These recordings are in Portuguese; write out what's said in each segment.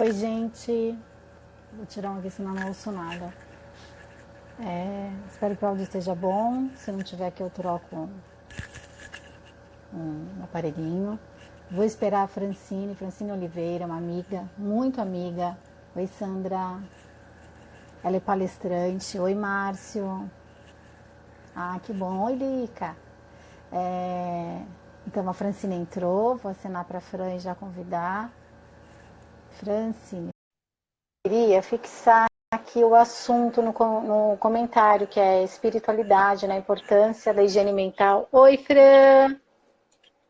Oi, gente. Vou tirar um aqui, senão não ouço nada. Espero que o áudio esteja bom. Se não tiver aqui, eu troco um aparelhinho. Vou esperar a Francine Oliveira, uma amiga, muito amiga. Oi, Sandra. Ela é palestrante. Oi, Márcio. Ah, que bom. Oi, Lica. Então, a Francine entrou. Vou acenar para a Fran e já convidar. Francine. Queria fixar aqui o assunto no comentário, que é espiritualidade, na importância da higiene mental. Oi, Fran!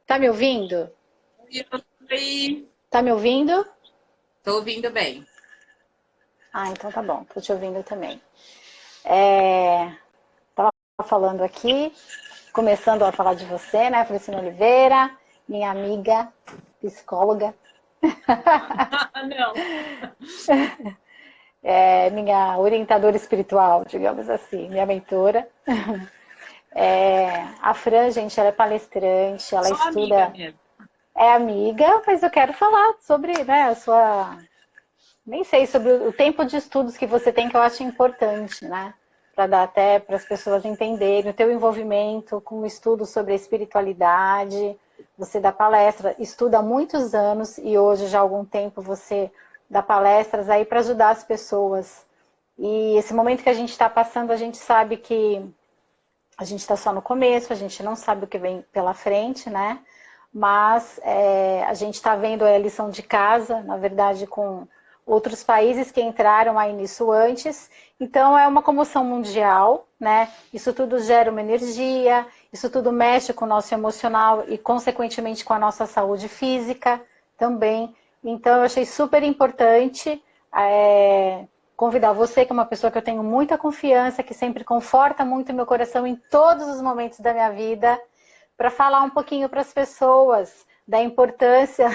Tá me ouvindo? Oi, Tá me ouvindo? tô ouvindo bem. Ah, então tá bom, tô te ouvindo também. É, tava falando aqui, começando a falar de você, né, Francine Oliveira, minha amiga, psicóloga, Ah, não. minha orientadora espiritual, digamos assim, minha mentora. A Fran, gente, ela é palestrante, ela Só amiga estuda, mesmo. é amiga, mas eu quero falar sobre, né, a sua, nem sei, sobre o tempo de estudos que você tem, que eu acho importante, né, para dar até para as pessoas entenderem o teu envolvimento com o estudo sobre a espiritualidade. Você dá palestra, estuda há muitos anos e hoje já há algum tempo você dá palestras aí para ajudar as pessoas. E esse momento que a gente está passando, a gente sabe que a gente está só no começo, a gente não sabe o que vem pela frente, né? Mas a gente está vendo a lição de casa, na verdade, com outros países que entraram aí nisso antes. Então, é uma comoção mundial, né? Isso tudo gera uma energia, isso tudo mexe com o nosso emocional e, consequentemente, com a nossa saúde física também. Então, eu achei super importante convidar você, que é uma pessoa que eu tenho muita confiança, que sempre conforta muito meu coração em todos os momentos da minha vida, para falar um pouquinho para as pessoas da importância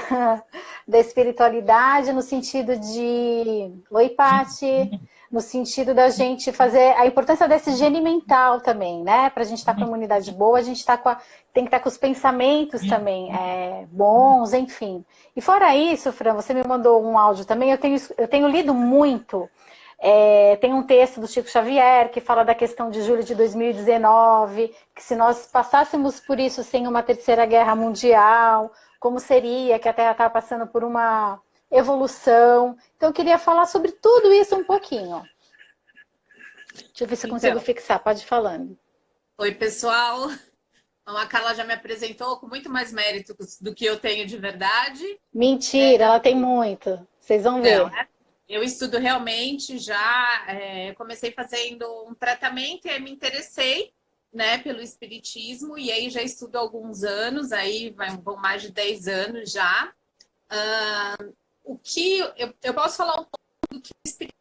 da espiritualidade no sentido de... Oi, Pati! No sentido da gente fazer a importância dessa higiene mental também, né? Para a gente estar com a imunidade boa, a gente tem que estar com os pensamentos também bons, enfim. E fora isso, Fran, você me mandou um áudio também, eu tenho lido muito. Tem um texto do Chico Xavier que fala da questão de julho de 2019, que se nós passássemos por isso sem uma terceira guerra mundial, como seria, que a Terra está passando por uma evolução. Então, eu queria falar sobre tudo isso um pouquinho. Deixa eu ver se eu consigo Então, fixar, pode ir falando. oi, pessoal. Então, a Carla já me apresentou com muito mais mérito do que eu tenho de verdade. Mentira, ela tem muito. Vocês vão Não, ver. né? Eu estudo realmente já, comecei fazendo um tratamento e aí me interessei, né, pelo espiritismo, e aí já estudo há alguns anos, vão mais de 10 anos já. O que eu posso falar um pouco do que o espiritismo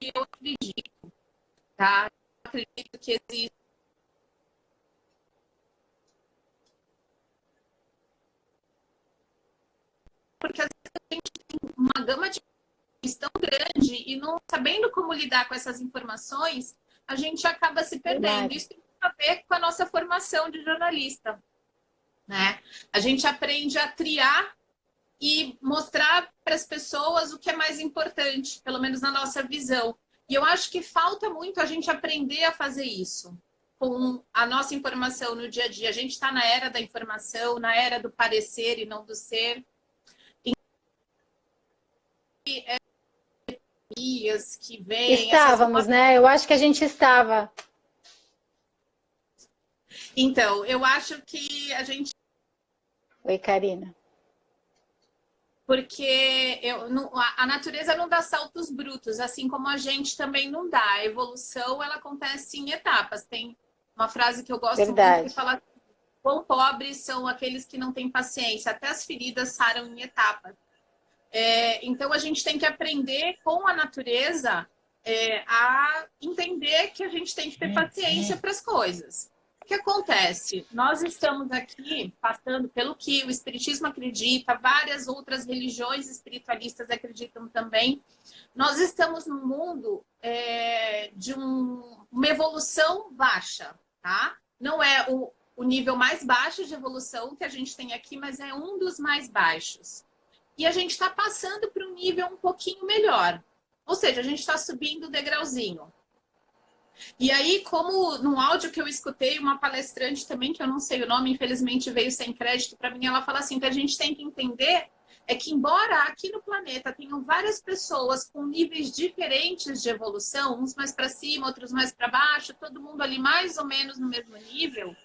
eu acredito, tá? Eu acredito que existe, porque às vezes a gente tem uma gama de informações tão grande e não sabendo como lidar com essas informações, a gente acaba se perdendo. Verdade. Isso tem a ver com a nossa formação de jornalista, né? A gente aprende a triar e mostrar para as pessoas o que é mais importante, pelo menos na nossa visão. E eu acho que falta muito a gente aprender a fazer isso com a nossa informação no dia a dia. A gente está na era da informação, na era do parecer e não do ser. Que vem, essas Estávamos, novas. né? Eu acho que a gente estava. Então, eu acho que a gente. Oi, Karina. Porque a natureza não dá saltos brutos, assim como a gente também não dá. A evolução ela acontece em etapas. Tem uma frase que eu gosto muito que Verdade. fala: quão pobres são aqueles que não têm paciência, até as feridas saram em etapas. Então a gente tem que aprender com a natureza a entender que a gente tem que ter paciência para as coisas. O que acontece? Nós estamos aqui passando pelo que o Espiritismo acredita, várias outras religiões espiritualistas acreditam também. Nós estamos num mundo de uma evolução baixa, tá? Não é o nível mais baixo de evolução que a gente tem aqui, mas é um dos mais baixos. e a gente está passando para um nível um pouquinho melhor. Ou seja, a gente está subindo o degrauzinho. E aí, como num áudio que eu escutei, uma palestrante também, que eu não sei o nome, infelizmente veio sem crédito para mim, ela fala assim, que a gente tem que entender é que, embora aqui no planeta tenham várias pessoas com níveis diferentes de evolução, uns mais para cima, outros mais para baixo, todo mundo ali mais ou menos no mesmo nível,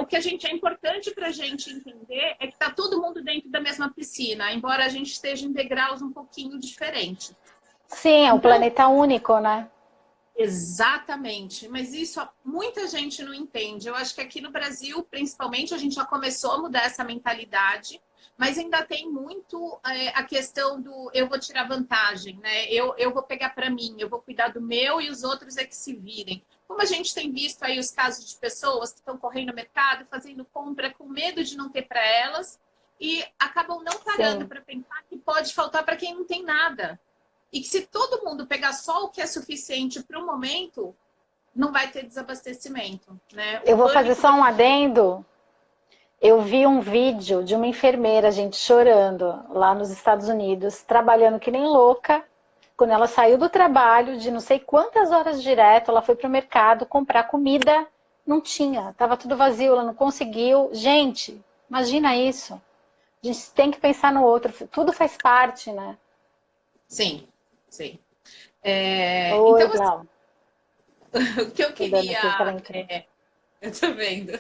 o que é importante para a gente entender é que está todo mundo dentro da mesma piscina, embora a gente esteja em degraus um pouquinho diferentes. Sim, é um Então, planeta único, né? exatamente, mas isso muita gente não entende. Eu acho que aqui no Brasil, principalmente, a gente já começou a mudar essa mentalidade, mas ainda tem muito a questão do eu vou tirar vantagem, né? Eu vou pegar para mim, eu vou cuidar do meu e os outros é que se virem. Como a gente tem visto aí os casos de pessoas que estão correndo no mercado, fazendo compra com medo de não ter para elas e acabam não parando para pensar que pode faltar para quem não tem nada. E que se todo mundo pegar só o que é suficiente para o momento, não vai ter desabastecimento, né? Eu vou fazer só um adendo. Eu vi um vídeo de uma enfermeira, gente, chorando lá nos Estados Unidos, trabalhando que nem louca. Quando ela saiu do trabalho, de não sei quantas horas direto, ela foi para o mercado comprar comida, não tinha, estava tudo vazio, ela não conseguiu. Gente, imagina isso. A gente tem que pensar no outro, tudo faz parte, né? Sim, sim. Oi, Então, Glau. o que eu Tô dando aqui para queria... entrar. Eu tô vendo.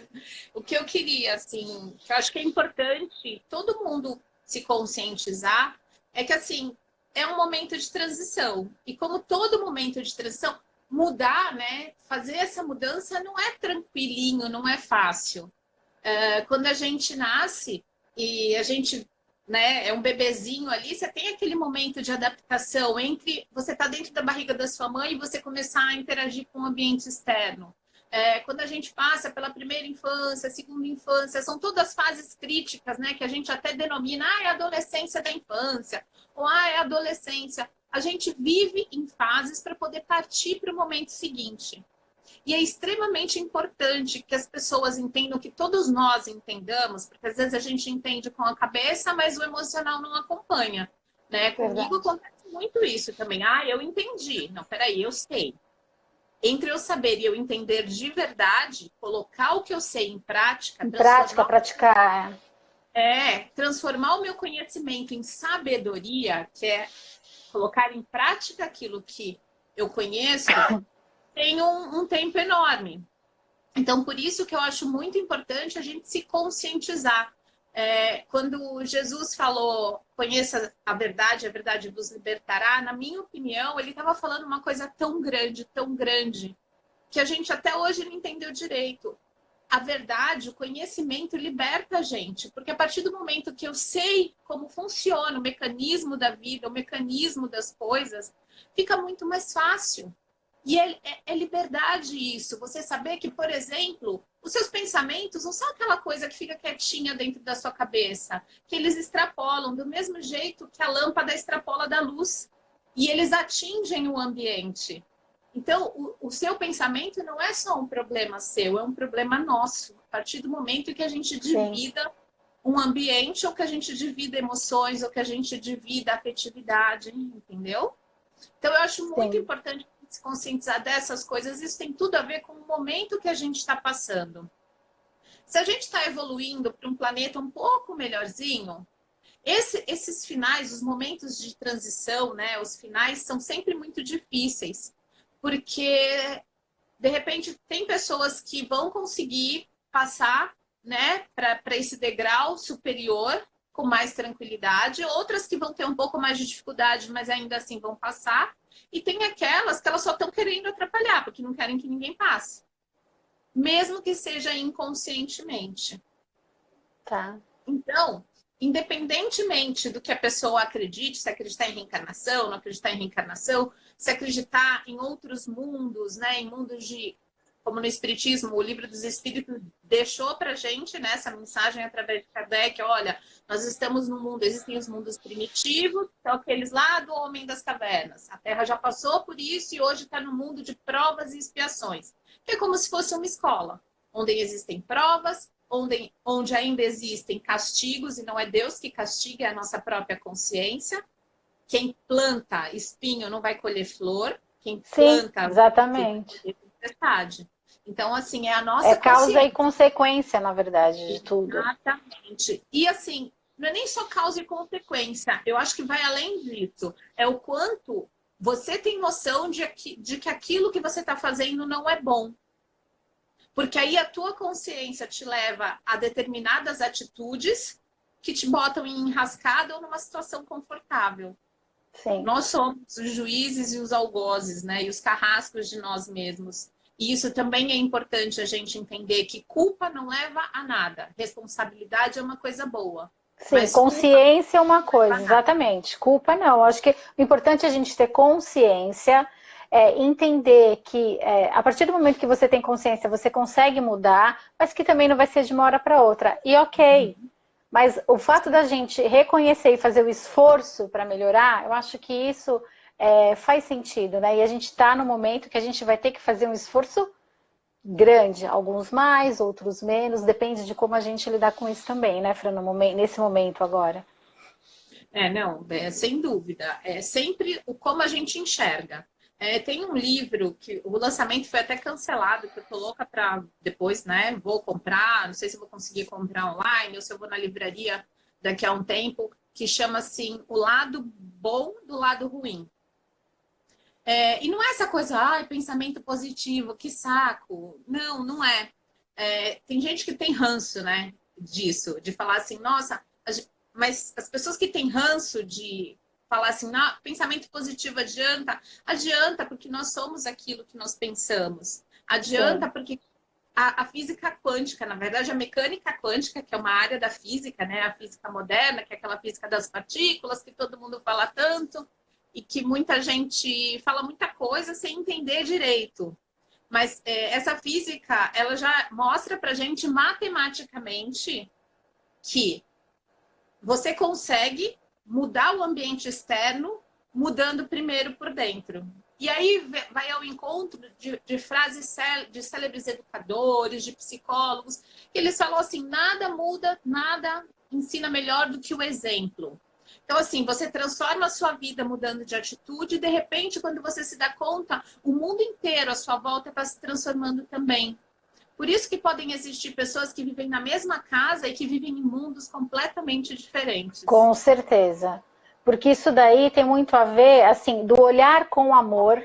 O que eu queria, assim, que eu acho que é importante todo mundo se conscientizar, é que, assim, é um momento de transição. E como todo momento de transição, mudar, né? Fazer essa mudança não é tranquilinho, não é fácil. Quando a gente nasce e a gente, né, é um bebezinho ali, você tem aquele momento de adaptação entre você estar dentro da barriga da sua mãe e você começar a interagir com o ambiente externo. Quando a gente passa pela primeira infância, segunda infância, são todas fases críticas, né, que a gente até denomina, é a adolescência da infância, ou é a adolescência. A gente vive em fases para poder partir para o momento seguinte. E é extremamente importante que as pessoas entendam, que todos nós entendamos, porque às vezes a gente entende com a cabeça, mas o emocional não acompanha. Né? Comigo Verdade. acontece muito isso também. Ah, eu entendi. Não, peraí, eu sei. Entre eu saber e eu entender de verdade, colocar o que eu sei em prática, Em prática, praticar. transformar o meu conhecimento em sabedoria, que é colocar em prática aquilo que eu conheço, tem um tempo enorme. Então, por isso que eu acho muito importante a gente se conscientizar. Quando Jesus falou, conheça a verdade vos libertará, na minha opinião, ele estava falando uma coisa tão grande, que a gente até hoje não entendeu direito. A verdade, o conhecimento liberta a gente, porque a partir do momento que eu sei como funciona o mecanismo da vida, o mecanismo das coisas, fica muito mais fácil. E é liberdade isso. Você saber que, por exemplo, os seus pensamentos não são aquela coisa que fica quietinha dentro da sua cabeça, que eles extrapolam do mesmo jeito que a lâmpada extrapola da luz. E eles atingem o ambiente. Então, o seu pensamento não é só um problema seu, é um problema nosso. A partir do momento que a gente divida um ambiente, ou que a gente divida emoções, ou que a gente divida afetividade, entendeu? Então, eu acho muito Sim. importante se conscientizar dessas coisas. Isso tem tudo a ver com o momento que a gente está passando. Se a gente está evoluindo para um planeta um pouco melhorzinho, esses finais, os momentos de transição, né, os finais são sempre muito difíceis, porque de repente tem pessoas que vão conseguir passar, né, para esse degrau superior com mais tranquilidade, outras que vão ter um pouco mais de dificuldade, mas ainda assim vão passar, e tem aquelas que elas só estão querendo atrapalhar, porque não querem que ninguém passe, mesmo que seja inconscientemente. Tá. Então, independentemente do que a pessoa acredite, se acreditar em reencarnação, não acreditar em reencarnação, se acreditar em outros mundos, né, em mundos de, como no Espiritismo, o Livro dos Espíritos deixou para a gente, né, essa mensagem através de Kardec, olha, nós estamos no mundo, existem os mundos primitivos, são aqueles lá do Homem das Cavernas. A Terra já passou por isso e hoje está no mundo de provas e expiações, que é como se fosse uma escola, onde existem provas onde ainda existem castigos, e não é Deus que castiga, é a nossa própria consciência. Quem planta espinho não vai colher flor, quem Sim, planta exatamente. tempestade. Então, assim, é a É nossa causa e consciência. consequência, na verdade, de tudo. Exatamente. E assim, não é nem só causa e consequência, eu acho que vai além disso. É o quanto você tem noção de que aquilo que você está fazendo não é bom. Porque aí a tua consciência te leva a determinadas atitudes que te botam em enrascada ou numa situação confortável. Sim. Nós somos os juízes e os algozes, né? E os carrascos de nós mesmos. E isso também é importante a gente entender que culpa não leva a nada. Responsabilidade é uma coisa boa. Sim, Mas culpa consciência é uma não leva coisa, a nada. exatamente. Culpa não. Acho que o importante é a gente ter consciência, entender que a partir do momento que você tem consciência, você consegue mudar, mas que também não vai ser de uma hora para outra. E ok. Mas o fato da gente reconhecer e fazer o esforço para melhorar, eu acho que isso faz sentido, né? E a gente está no momento que a gente vai ter que fazer um esforço grande, alguns mais, outros menos, depende de como a gente lidar com isso também, né, Fran, nesse momento agora. Não, sem dúvida. É sempre o como a gente enxerga. Tem um livro que o lançamento foi até cancelado, que eu tô louca para depois, né? Vou comprar, não sei se eu vou conseguir comprar online ou se eu vou na livraria daqui a um tempo, que chama assim O Lado Bom do Lado Ruim. E não é essa coisa, pensamento positivo, que saco. Não, não é. Tem gente que tem ranço, né, disso, de falar assim, nossa, mas as pessoas que têm ranço de falar assim, não, pensamento positivo adianta, adianta porque nós somos aquilo que nós pensamos. Adianta Sim, porque a física quântica, na verdade, a mecânica quântica, que é uma área da física, né, a física moderna, que é aquela física das partículas que todo mundo fala tanto, e que muita gente fala muita coisa sem entender direito. Mas essa física, ela já mostra para a gente matematicamente que você consegue mudar o ambiente externo mudando primeiro por dentro. E aí vai ao encontro de frases de célebres educadores, de psicólogos, que eles falam assim, nada muda, nada ensina melhor do que o exemplo. Então, assim, você transforma a sua vida mudando de atitude e, de repente, quando você se dá conta, o mundo inteiro à sua volta está se transformando também. Por isso que podem existir pessoas que vivem na mesma casa e que vivem em mundos completamente diferentes. com certeza. Porque isso daí tem muito a ver, assim, do olhar com amor,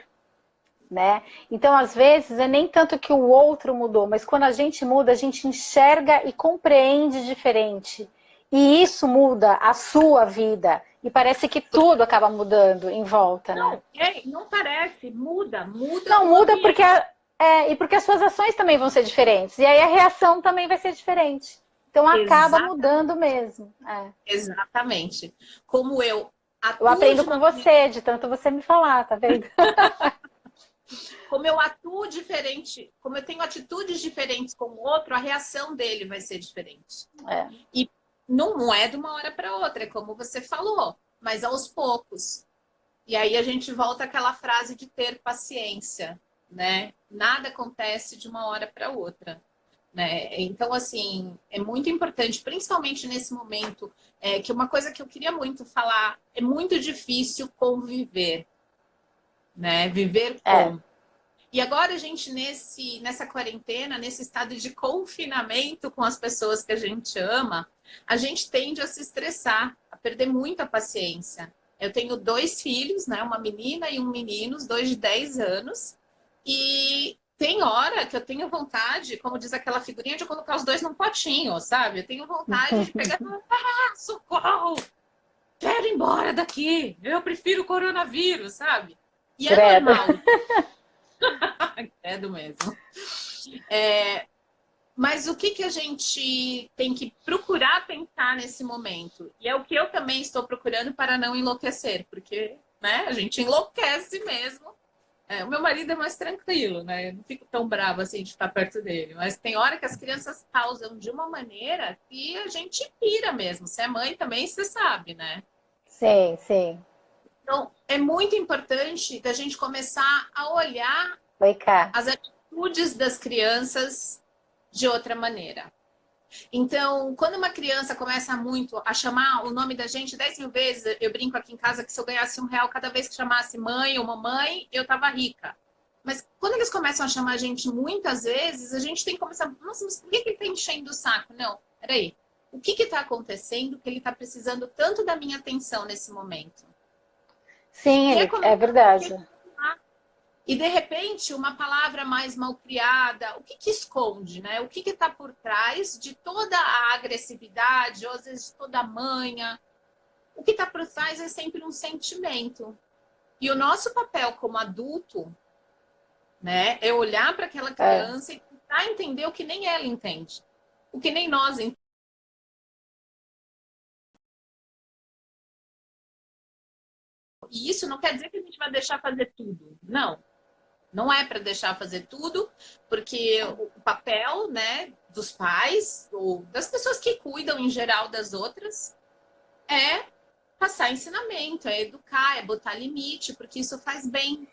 né? Então, às vezes, é nem tanto que o outro mudou, mas quando a gente muda, a gente enxerga e compreende diferente. E isso muda a sua vida. E parece que tudo acaba mudando em volta, né? Não parece, muda Não o muda ambiente. porque e porque as suas ações também vão ser diferentes. E aí a reação também vai ser diferente. Então acaba mudando Exatamente, mesmo. exatamente. Como eu Eu atuo aprendo de com uma maneira, você, de tanto você me falar, tá vendo? como eu atuo diferente, como eu tenho atitudes diferentes com o outro, a reação dele vai ser diferente. É, E não é de uma hora para outra, é como você falou, mas aos poucos. E aí a gente volta àquela frase de ter paciência, né? Nada acontece de uma hora para outra. Né? Então, assim, é muito importante, principalmente nesse momento, que uma coisa que eu queria muito falar, é muito difícil conviver, né? Viver é, com. E agora a gente, nessa quarentena, nesse estado de confinamento com as pessoas que a gente ama, a gente tende a se estressar, a perder muita paciência. Eu tenho dois filhos, né? Uma menina e um menino, os dois de 10 anos. E tem hora que eu tenho vontade, como diz aquela figurinha, de colocar os dois num potinho, sabe? Eu tenho vontade de pegar e falar, socorro! Quero ir embora daqui! Eu prefiro o coronavírus, sabe? E é credo. normal, é do mesmo. Mas o que a gente tem que procurar pensar nesse momento? E é o que eu também estou procurando para não enlouquecer, porque né, a gente enlouquece mesmo. O meu marido é mais tranquilo, né? Eu não fico tão brava assim de estar perto dele. Mas tem hora que as crianças causam de uma maneira que a gente pira mesmo. Se é mãe também, você sabe, né? Sim, sim. Então, é muito importante da gente começar a olhar Vem cá. as atitudes das crianças de outra maneira. Então, quando uma criança começa muito a chamar o nome da gente 10 mil vezes, eu brinco aqui em casa que se eu ganhasse R$ 1 cada vez que chamasse mãe ou mamãe, eu tava rica. Mas quando eles começam a chamar a gente muitas vezes, a gente tem que começar, nossa, mas por que ele tá enchendo o saco? Não, peraí. O que está acontecendo que ele está precisando tanto da minha atenção nesse momento? Sim, E é verdade. e de repente, uma palavra mais malcriada, o que que esconde, né? O que está por trás de toda a agressividade, ou às vezes de toda a manha? O que está por trás é sempre um sentimento. E o nosso papel como adulto, né, é olhar para aquela criança e tentar entender o que nem ela entende, o que nem nós entendemos. E isso não quer dizer que a gente vai deixar fazer tudo. Não. Não é para deixar fazer tudo, porque o papel, né, dos pais ou das pessoas que cuidam em geral das outras é passar ensinamento, é educar, é botar limite, porque isso faz bem.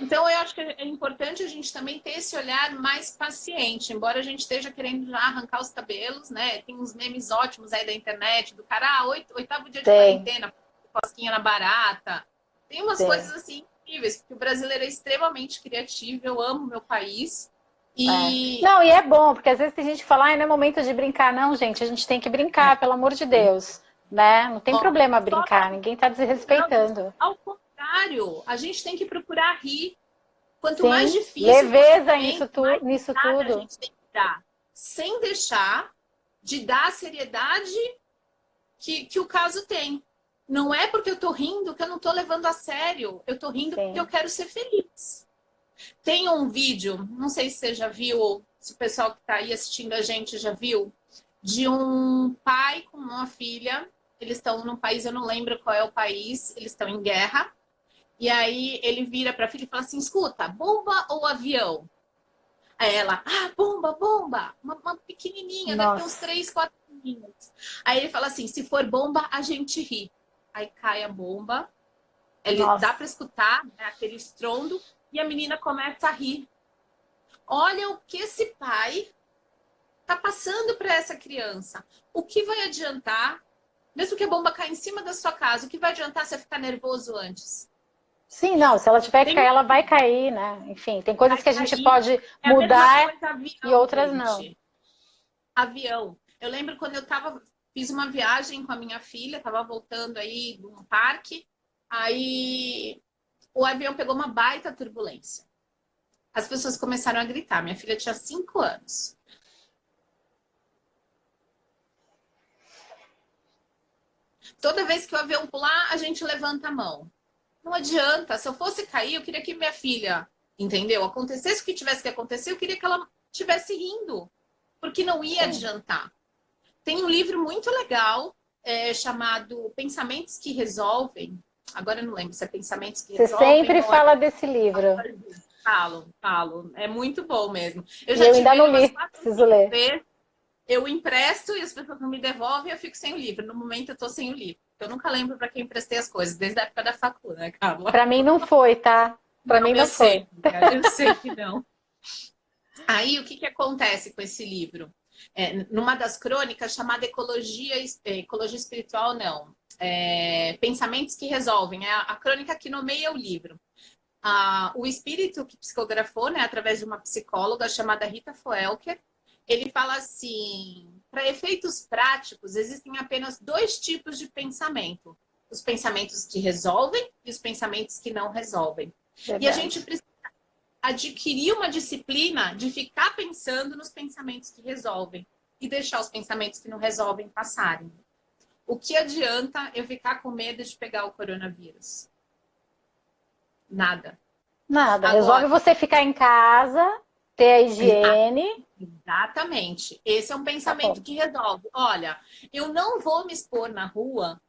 Então, eu acho que é importante a gente também ter esse olhar mais paciente, embora a gente esteja querendo já arrancar os cabelos, né? Tem uns memes ótimos aí da internet, do cara, oitavo dia de quarentena, cosquinha na barata. Tem umas coisas assim incríveis, porque o brasileiro é extremamente criativo, eu amo meu país. E... Não, e é bom, porque às vezes tem gente que fala, não é momento de brincar. Não, gente, a gente tem que brincar, pelo amor de Deus. Né? Não tem problema brincar, ninguém está desrespeitando. Ao contrário, a gente tem que procurar rir. Quanto mais difícil, leveza nisso tudo. A gente tem que dar, sem deixar de dar a seriedade que o caso tem. Não é porque eu tô rindo que eu não tô levando a sério. Eu tô rindo porque eu quero ser feliz. Tem um vídeo, não sei se você já viu, ou se o pessoal que está aí assistindo a gente já viu, de um pai com uma filha. Eles estão num país, eu não lembro qual é o país, eles estão em guerra. E aí ele vira para a filha e fala assim, escuta, bomba ou avião? Aí ela, bomba, bomba. Uma pequenininha, deve ter uns 3, 4 aninhos. Aí ele fala assim, se for bomba, a gente ri. Aí cai a bomba, ele dá para escutar, né, aquele estrondo, e a menina começa a rir. Olha o que esse pai tá passando para essa criança. O que vai adiantar, mesmo que a bomba caia em cima da sua casa, o que vai adiantar você ficar nervoso antes? Sim, não, se ela tiver que cair, ela vai cair, né? Enfim, tem coisas que a gente pode mudar e outras não. Avião. Eu lembro quando fiz uma viagem com a minha filha, estava voltando aí de um parque, aí o avião pegou uma baita turbulência. As pessoas começaram a gritar. Minha filha tinha 5 anos. Toda vez que o avião pular, a gente levanta a mão. Não adianta. Se eu fosse cair, eu queria que minha filha, entendeu? Acontecesse o que tivesse que acontecer, eu queria que ela estivesse rindo. Porque não ia adiantar. Tem um livro muito legal chamado Pensamentos que Resolvem. Agora eu não lembro se é Pensamentos que Resolvem. Você sempre fala desse livro. Falo. É muito bom mesmo. Eu ainda não li, preciso ler. Vezes, eu empresto e as pessoas não me devolvem e eu fico sem o livro. No momento eu tô sem o livro. Eu nunca lembro para quem emprestei as coisas, desde a época da facu, né, Carla? Para mim não foi, tá? Para mim não foi. Eu sei que não. Aí o que acontece com esse livro? Numa das crônicas chamada Ecologia Espiritual, não. Pensamentos que Resolvem. É a crônica que nomeia o livro. O espírito que psicografou, né, através de uma psicóloga chamada Rita Foelker, ele fala assim, para efeitos práticos, existem apenas 2 tipos de pensamento. Os pensamentos que resolvem e os pensamentos que não resolvem. Verdade. E a gente precisa adquirir uma disciplina de ficar pensando nos pensamentos que resolvem e deixar os pensamentos que não resolvem passarem. O que adianta eu ficar com medo de pegar o coronavírus? Nada. Agora, resolve você ficar em casa, ter a higiene. Exatamente. Esse é um pensamento que resolve. Olha, eu não vou me expor na rua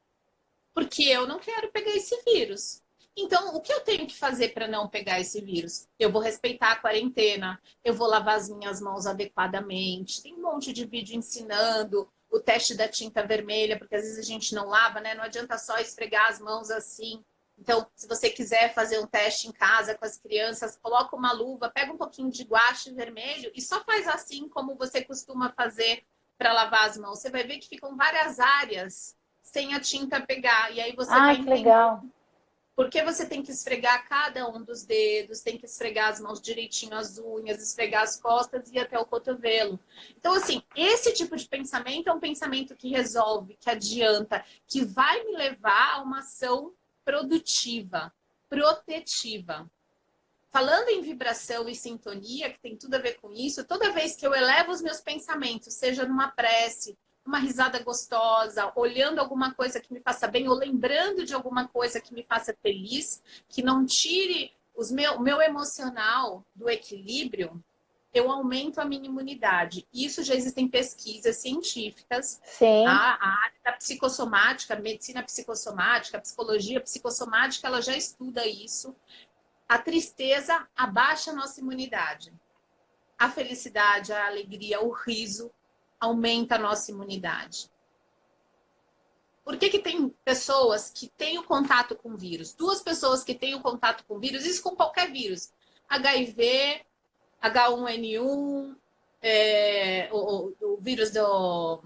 porque eu não quero pegar esse vírus. Então, o que eu tenho que fazer para não pegar esse vírus? Eu vou respeitar a quarentena, eu vou lavar as minhas mãos adequadamente. Tem um monte de vídeo ensinando o teste da tinta vermelha, porque às vezes a gente não lava, né? Não adianta só esfregar as mãos assim, Então, se você quiser fazer um teste em casa com as crianças, coloca uma luva, pega um pouquinho de guache vermelho e só faz assim como você costuma fazer para lavar as mãos. Você vai ver que ficam várias áreas sem a tinta pegar. E aí você vai Ai, que entender legal. por que você tem que esfregar cada um dos dedos, tem que esfregar as mãos direitinho, as unhas, esfregar as costas e até o cotovelo. Então, assim, esse tipo de pensamento é um pensamento que resolve, que adianta, que vai me levar a uma ação produtiva, protetiva. Falando em vibração e sintonia, que tem tudo a ver com isso, toda vez que eu elevo os meus pensamentos, seja numa prece, uma risada gostosa, olhando alguma coisa que me faça bem, ou lembrando de alguma coisa que me faça feliz, que não tire o meu emocional do equilíbrio, eu aumento a minha imunidade. Isso já existem pesquisas científicas. Sim. A área da psicossomática, medicina psicossomática, psicologia psicossomática, ela já estuda isso. A tristeza abaixa a nossa imunidade. A felicidade, a alegria, o riso aumenta a nossa imunidade. Por que tem pessoas que têm o contato com o vírus? Duas pessoas que têm o contato com o vírus, isso com qualquer vírus. HIV, H1N1, o vírus do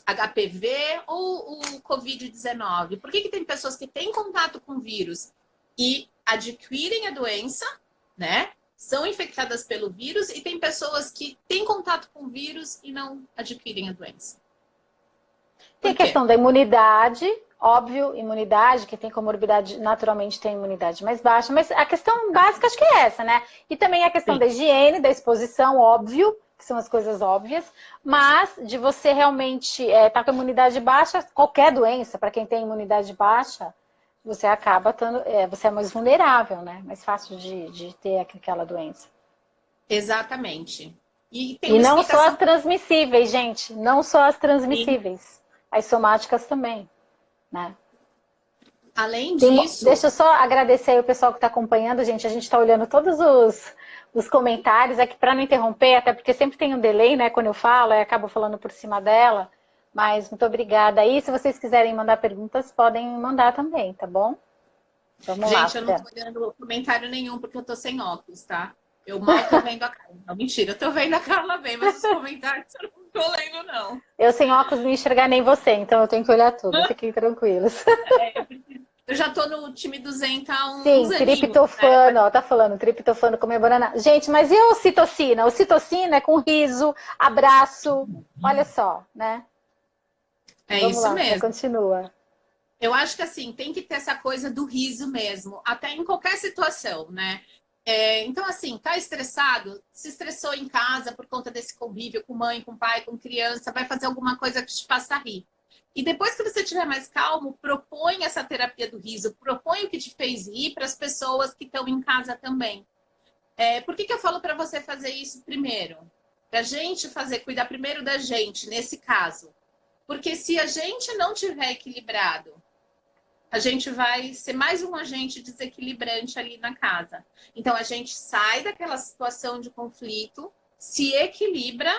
HPV ou o Covid-19. Por que tem pessoas que têm contato com o vírus e adquirem a doença, né? São infectadas pelo vírus, e tem pessoas que têm contato com o vírus e não adquirem a doença. Tem a questão da imunidade, óbvio, imunidade, quem tem comorbidade naturalmente tem imunidade mais baixa, mas a questão básica acho que é essa, né? E também a questão da higiene, da exposição, óbvio, que são as coisas óbvias, mas de você realmente estar com a imunidade baixa, qualquer doença, para quem tem imunidade baixa, você acaba você é mais vulnerável, né? Mais fácil de ter aquela doença. Exatamente. E tem E uma não só explicação. as transmissíveis, gente, não só as transmissíveis, as somáticas também, né? Além disso, Deixa eu só agradecer aí o pessoal que está acompanhando, gente. A gente está olhando todos os comentários aqui para não interromper, até porque sempre tem um delay, né? Quando eu falo, eu acabo falando por cima dela. Mas muito obrigada aí. Se vocês quiserem mandar perguntas, podem mandar também, tá bom? Vamos lá, gente, eu não Fran. tô olhando comentário nenhum porque eu tô sem óculos, tá? Eu mal tô vendo a Carla. Não, mentira, eu tô vendo a Carla bem, mas os comentários eu não tô lendo, não. Eu sem óculos não enxergar nem você, então eu tenho que olhar tudo. Fiquem tranquilos. Eu já tô no time 200 há uns Sim, aninhos, né? triptofano, ó, tá falando, triptofano comemorando. Gente, mas e o citocina? O citocina é com riso, abraço, olha só, né? É Vamos isso lá, Fran, mesmo. continua. Eu acho que assim, tem que ter essa coisa do riso mesmo, até em qualquer situação, né? Então, assim, tá estressado? Se estressou em casa por conta desse convívio com mãe, com pai, com criança, vai fazer alguma coisa que te faça rir. E depois que você estiver mais calmo, propõe essa terapia do riso, propõe o que te fez rir para as pessoas que estão em casa também. Por que eu falo para você fazer isso primeiro? Para a gente cuidar primeiro da gente, nesse caso. Porque se a gente não tiver equilibrado, a gente vai ser mais um agente desequilibrante ali na casa. Então, a gente sai daquela situação de conflito, se equilibra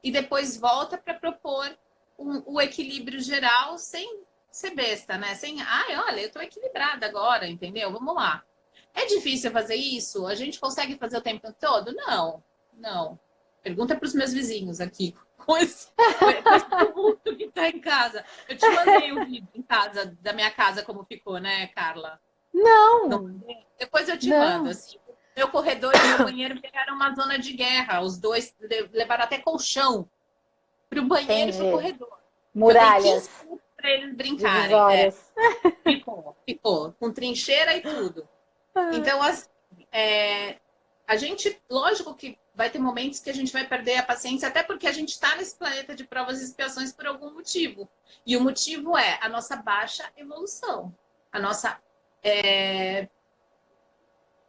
e depois volta para propor o equilíbrio geral sem ser besta, né? Sem, olha, eu estou equilibrada agora, entendeu? Vamos lá. É difícil fazer isso? A gente consegue fazer o tempo todo? Não, não. Pergunta para os meus vizinhos aqui, com esse tumulto que está em casa. Eu te mandei o vídeo em casa, da minha casa, como ficou, né, Carla? Não, Depois eu te mando. não. Assim, meu corredor e meu banheiro viraram uma zona de guerra. Os dois levaram até colchão para o banheiro e para o Entendi. corredor. Eu dei 15 Muralhas minutos para eles brincarem. divisórias. Ficou. Com trincheira e tudo. Então, assim, a gente, lógico que vai ter momentos que a gente vai perder a paciência, até porque a gente está nesse planeta de provas e expiações por algum motivo. E o motivo é a nossa baixa evolução, a nossa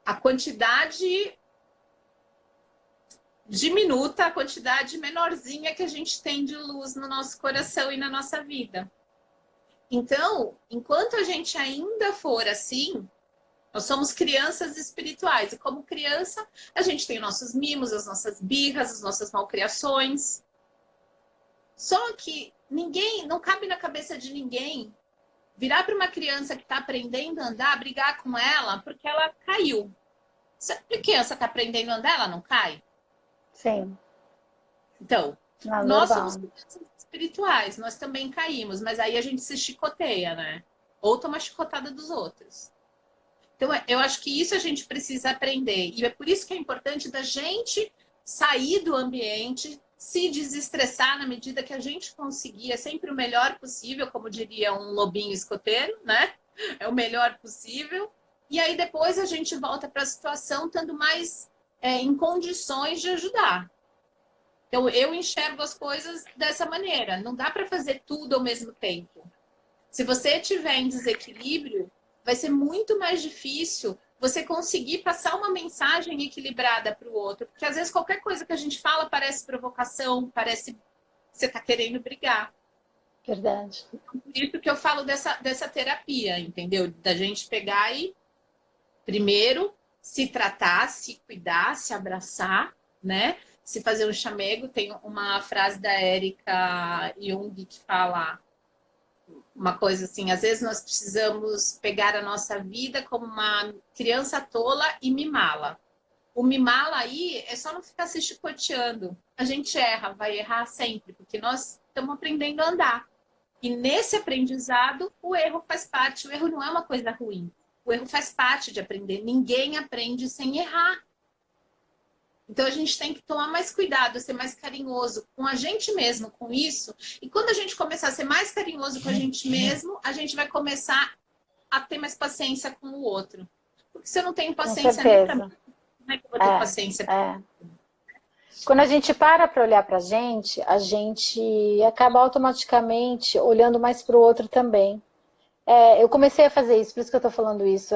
a quantidade diminuta, a quantidade menorzinha que a gente tem de luz no nosso coração e na nossa vida. Então, enquanto a gente ainda for assim, nós somos crianças espirituais. E como criança, a gente tem nossos mimos, as nossas birras, as nossas malcriações. Só que não cabe na cabeça de ninguém Virar para uma criança que está aprendendo a andar, brigar com ela porque ela caiu. Se a criança está aprendendo a andar, ela não cai? Sim. Então, Não, nós somos normal. crianças espirituais, nós também caímos, mas aí a gente se chicoteia, né? Ou toma chicotada dos outros. Então, eu acho que isso a gente precisa aprender. E é por isso que é importante da gente sair do ambiente, se desestressar na medida que a gente conseguir. É sempre o melhor possível, como diria um lobinho escoteiro, né? É o melhor possível. E aí depois a gente volta para a situação estando mais em condições de ajudar. Então, eu enxergo as coisas dessa maneira. Não dá para fazer tudo ao mesmo tempo. Se você estiver em desequilíbrio, vai ser muito mais difícil você conseguir passar uma mensagem equilibrada para o outro. Porque às vezes qualquer coisa que a gente fala parece provocação, parece que você está querendo brigar. Verdade. Por isso que eu falo dessa terapia, entendeu? Da gente pegar e, primeiro, se tratar, se cuidar, se abraçar, né? Se fazer um chamego. Tem uma frase da Érica Jung que fala uma coisa assim, às vezes nós precisamos pegar a nossa vida como uma criança tola e mimá-la. O mimá-la aí é só não ficar se chicoteando. A gente erra, vai errar sempre, porque nós estamos aprendendo a andar. E nesse aprendizado, o erro faz parte. O erro não é uma coisa ruim. O erro faz parte de aprender. Ninguém aprende sem errar. Então, a gente tem que tomar mais cuidado, ser mais carinhoso com a gente mesmo, com isso. E quando a gente começar a ser mais carinhoso com a gente mesmo, a gente vai começar a ter mais paciência com o outro. Porque se eu não tenho Com paciência nem para mim, certeza. como é que eu vou ter paciência? É. Quando a gente para olhar para a gente acaba automaticamente olhando mais para o outro também. Eu comecei a fazer isso, por isso que eu estou falando isso.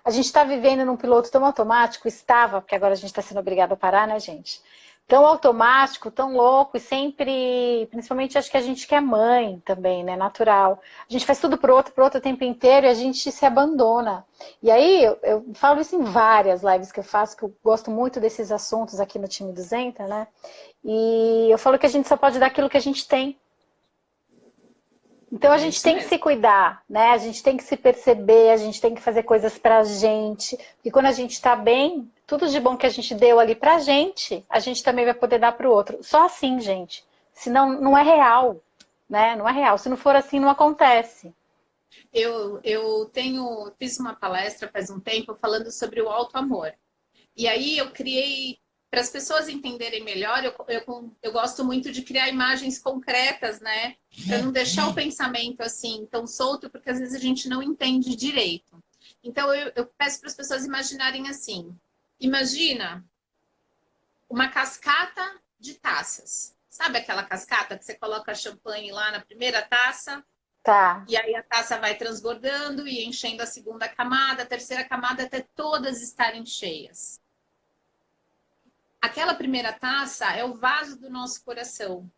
A gente está vivendo num piloto tão automático, estava, porque agora a gente está sendo obrigado a parar, né, gente? Tão automático, tão louco, e sempre, principalmente acho que a gente que é mãe também, né, natural. A gente faz tudo pro outro o tempo inteiro e a gente se abandona. E aí, eu falo isso em várias lives que eu faço, que eu gosto muito desses assuntos aqui no time do Zenta, né? E eu falo que a gente só pode dar aquilo que a gente tem. Então a gente tem que se cuidar, né? A gente tem que se perceber, a gente tem que fazer coisas pra gente. E quando a gente tá bem, tudo de bom que a gente deu ali pra gente, a gente também vai poder dar pro outro. Só assim, gente. Senão não é real, né? Não é real. Se não for assim, não acontece. Fiz uma palestra faz um tempo falando sobre o alto amor. E aí eu criei, para as pessoas entenderem melhor, eu gosto muito de criar imagens concretas, né? Para não deixar o pensamento assim tão solto, porque às vezes a gente não entende direito. Então eu peço para as pessoas imaginarem assim. Imagina uma cascata de taças. Sabe aquela cascata que você coloca champanhe lá na primeira taça? Tá. E aí a taça vai transbordando e enchendo a segunda camada, a terceira camada, até todas estarem cheias. Aquela primeira taça é o vaso do nosso coração.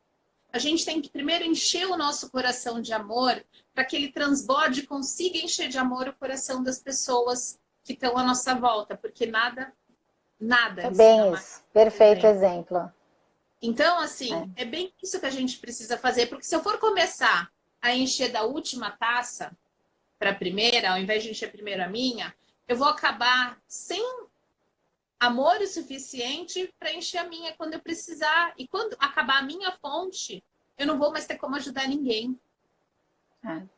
A gente tem que primeiro encher o nosso coração de amor para que ele transborde e consiga encher de amor o coração das pessoas que estão à nossa volta, porque nada É bem isso. Perfeito bem. exemplo. Então, assim, é bem isso que a gente precisa fazer, porque se eu for começar a encher da última taça para a primeira, ao invés de encher primeiro a minha, eu vou acabar sem amor o suficiente para encher a minha quando eu precisar. E quando acabar a minha fonte, eu não vou mais ter como ajudar ninguém.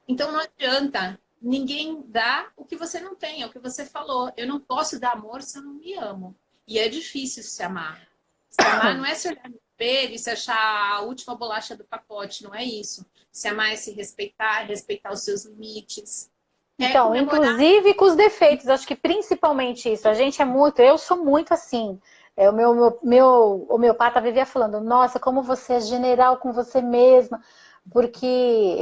Então não adianta. Ninguém dá o que você não tem, é o que você falou. Eu não posso dar amor se eu não me amo. E é difícil se amar. Se amar não é se olhar no espelho e se achar a última bolacha do pacote, não é isso. Se amar é se respeitar, respeitar os seus limites. Então, inclusive com os defeitos, acho que principalmente isso. A gente eu sou muito assim. O meu homeopata vivia falando, nossa, como você é general com você mesma, porque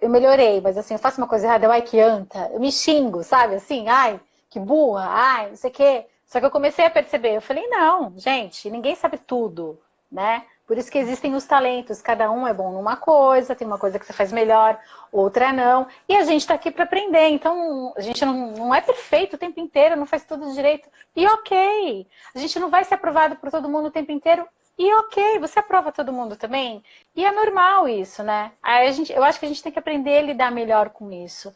eu melhorei, mas assim, eu faço uma coisa errada, ai que anta, eu me xingo, sabe, assim, ai, que burra, ai, não sei o quê. Só que eu comecei a perceber, eu falei, não, gente, ninguém sabe tudo, né? Por isso que existem os talentos, cada um é bom numa coisa, tem uma coisa que você faz melhor, outra não. E a gente está aqui para aprender, então a gente não é perfeito o tempo inteiro, não faz tudo direito. E ok, a gente não vai ser aprovado por todo mundo o tempo inteiro, E ok, você aprova todo mundo também? E é normal isso, né? Aí eu acho que a gente tem que aprender a lidar melhor com isso.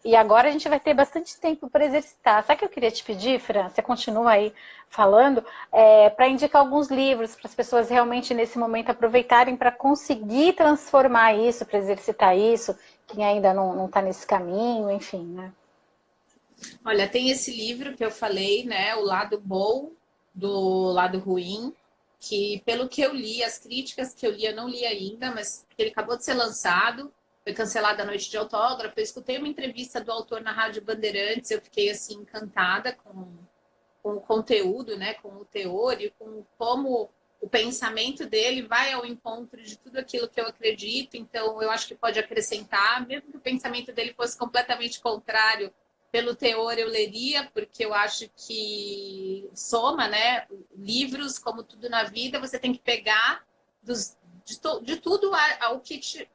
E agora a gente vai ter bastante tempo para exercitar. Sabe o que eu queria te pedir, Fran? Você continua aí falando, para indicar alguns livros para as pessoas realmente nesse momento aproveitarem para conseguir transformar isso, para exercitar isso, quem ainda não está nesse caminho, enfim, né? Olha, tem esse livro que eu falei, né? O lado bom do lado ruim, que pelo que eu li, as críticas que eu li, eu não li ainda, mas ele acabou de ser lançado, foi cancelada a noite de autógrafo. Eu escutei uma entrevista do autor na Rádio Bandeirantes, eu fiquei assim encantada com o conteúdo, né? Com o teor e com como o pensamento dele vai ao encontro de tudo aquilo que eu acredito. Então, eu acho que pode acrescentar, mesmo que o pensamento dele fosse completamente contrário. Pelo teor eu leria, porque eu acho que soma, né? Livros, como tudo na vida, você tem que pegar de tudo ao o que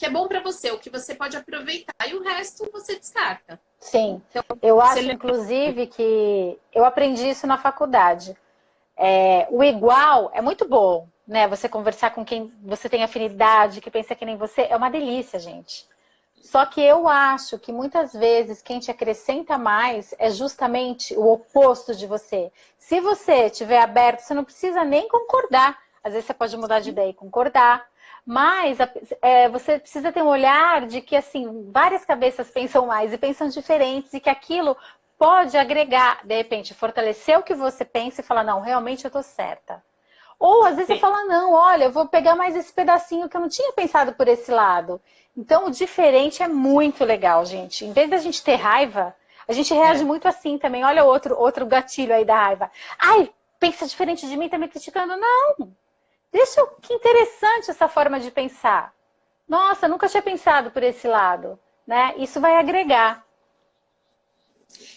é bom para você, o que você pode aproveitar, e o resto você descarta. Sim, Então, eu você acho inclusive que eu aprendi isso na faculdade. O igual é muito bom, né? Você conversar com quem você tem afinidade, que pensa que nem você, é uma delícia, gente. Só que eu acho que muitas vezes quem te acrescenta mais é justamente o oposto de você. Se você estiver aberto, você não precisa nem concordar. Às vezes você pode mudar de ideia e concordar. Mas você precisa ter um olhar de que assim várias cabeças pensam mais e pensam diferentes e que aquilo pode agregar, de repente, fortalecer o que você pensa e falar, não, realmente eu estou certa. Ou às vezes você fala, não, olha, eu vou pegar mais esse pedacinho que eu não tinha pensado por esse lado. Então, o diferente é muito legal, gente. Em vez da gente ter raiva, a gente reage muito assim também. Olha outro gatilho aí da raiva. Ai, pensa diferente de mim, tá me criticando. Não, deixa que interessante essa forma de pensar. Nossa, nunca tinha pensado por esse lado, né? Isso vai agregar.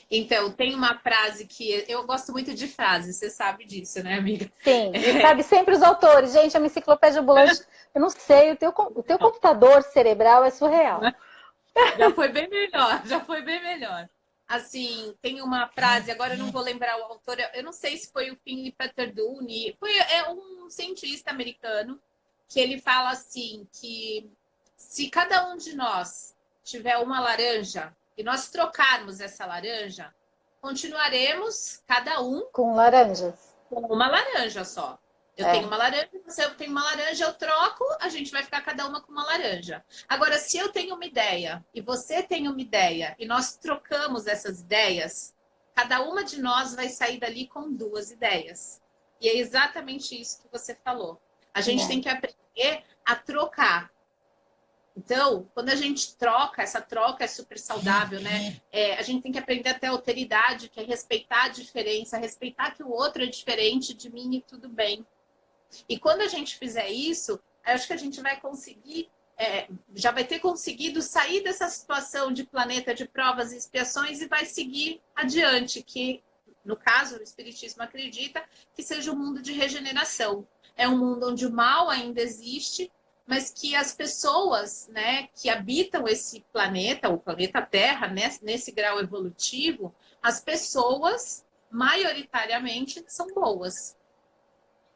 Então, tem uma frase que eu gosto muito de frases, você sabe disso, né, amiga? Sim, e sabe sempre os autores. Gente, a minha enciclopédia ambulante, eu não sei, o teu computador cerebral é surreal. Já foi bem melhor, já foi bem melhor. Assim, tem uma frase, agora eu não vou lembrar o autor, eu não sei se foi o Philip Peterdune, é um cientista americano, que ele fala assim, que se cada um de nós tiver uma laranja e nós trocarmos essa laranja, continuaremos cada um Com laranjas. com uma laranja só. Eu tenho É, uma laranja, você tem uma laranja, eu troco, a gente vai ficar cada uma com uma laranja. Agora, se eu tenho uma ideia e você tem uma ideia e nós trocamos essas ideias, cada uma de nós vai sair dali com duas ideias. E é exatamente isso que você falou. A gente tem é. que aprender a trocar. Então, quando a gente troca, essa troca é super saudável, né? A gente tem que aprender a ter alteridade, que é respeitar a diferença, respeitar que o outro é diferente de mim e tudo bem. E quando a gente fizer isso, acho que a gente vai conseguir, já vai ter conseguido sair dessa situação de planeta de provas e expiações e vai seguir adiante, que, no caso, o Espiritismo acredita que seja um mundo de regeneração. É um mundo onde o mal ainda existe, mas que as pessoas, né, que habitam esse planeta, o planeta Terra, nesse grau evolutivo, as pessoas, maioritariamente, são boas.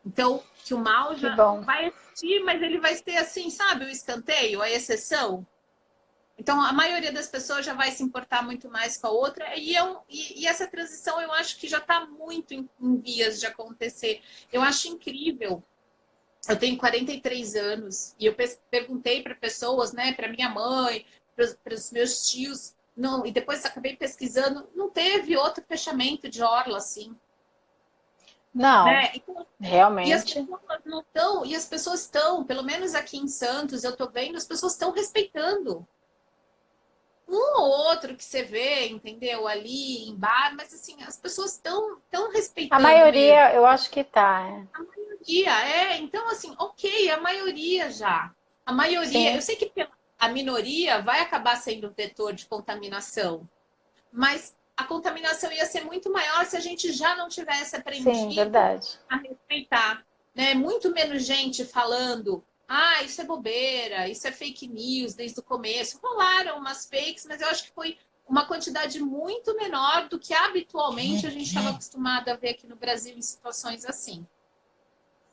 Então, que o mal Que já bom. vai existir, mas ele vai ter assim, sabe, o escanteio, a exceção. Então, a maioria das pessoas já vai se importar muito mais com a outra, e essa transição eu acho que já está muito em vias de acontecer. Eu acho incrível. Eu tenho 43 anos e eu perguntei para pessoas, né, para minha mãe, para os meus tios, não, e depois acabei pesquisando, não teve outro fechamento de orla assim, Não, né? Então, e as realmente. pessoas não estão, e as pessoas estão, pelo menos aqui em Santos, eu estou vendo, as pessoas estão respeitando. Um ou outro que você vê, entendeu? Ali em bar, mas assim, as pessoas estão A respeitando mesmo. maioria, eu acho que tá. A maioria, então assim, ok, a maioria já. A maioria, eu Sim, sei que a minoria vai acabar sendo vetor de contaminação, mas a contaminação ia ser muito maior se a gente já não tivesse sim, aprendido verdade. a respeitar, né? Muito menos gente falando, ah, isso é bobeira, isso é fake news desde o começo. Rolaram umas fakes, mas eu acho que foi uma quantidade muito menor do que habitualmente a gente estava acostumado a ver aqui no Brasil em situações assim.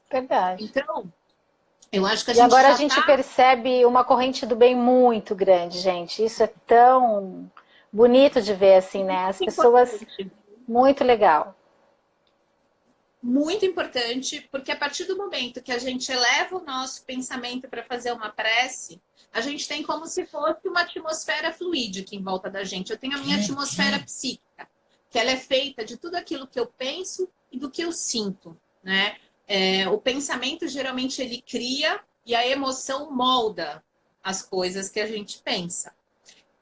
Verdade. Então, eu acho que a E gente agora a já gente está percebe uma corrente do bem muito grande, gente. Isso é tão bonito de ver, assim, né? As pessoas, importante. muito legal. Muito importante, porque a partir do momento que a gente eleva o nosso pensamento para fazer uma prece, a gente tem como se fosse uma atmosfera fluídica em volta da gente. Eu tenho a minha atmosfera psíquica, que ela é feita de tudo aquilo que eu penso e do que eu sinto, né? O pensamento geralmente ele cria e a emoção molda as coisas que a gente pensa.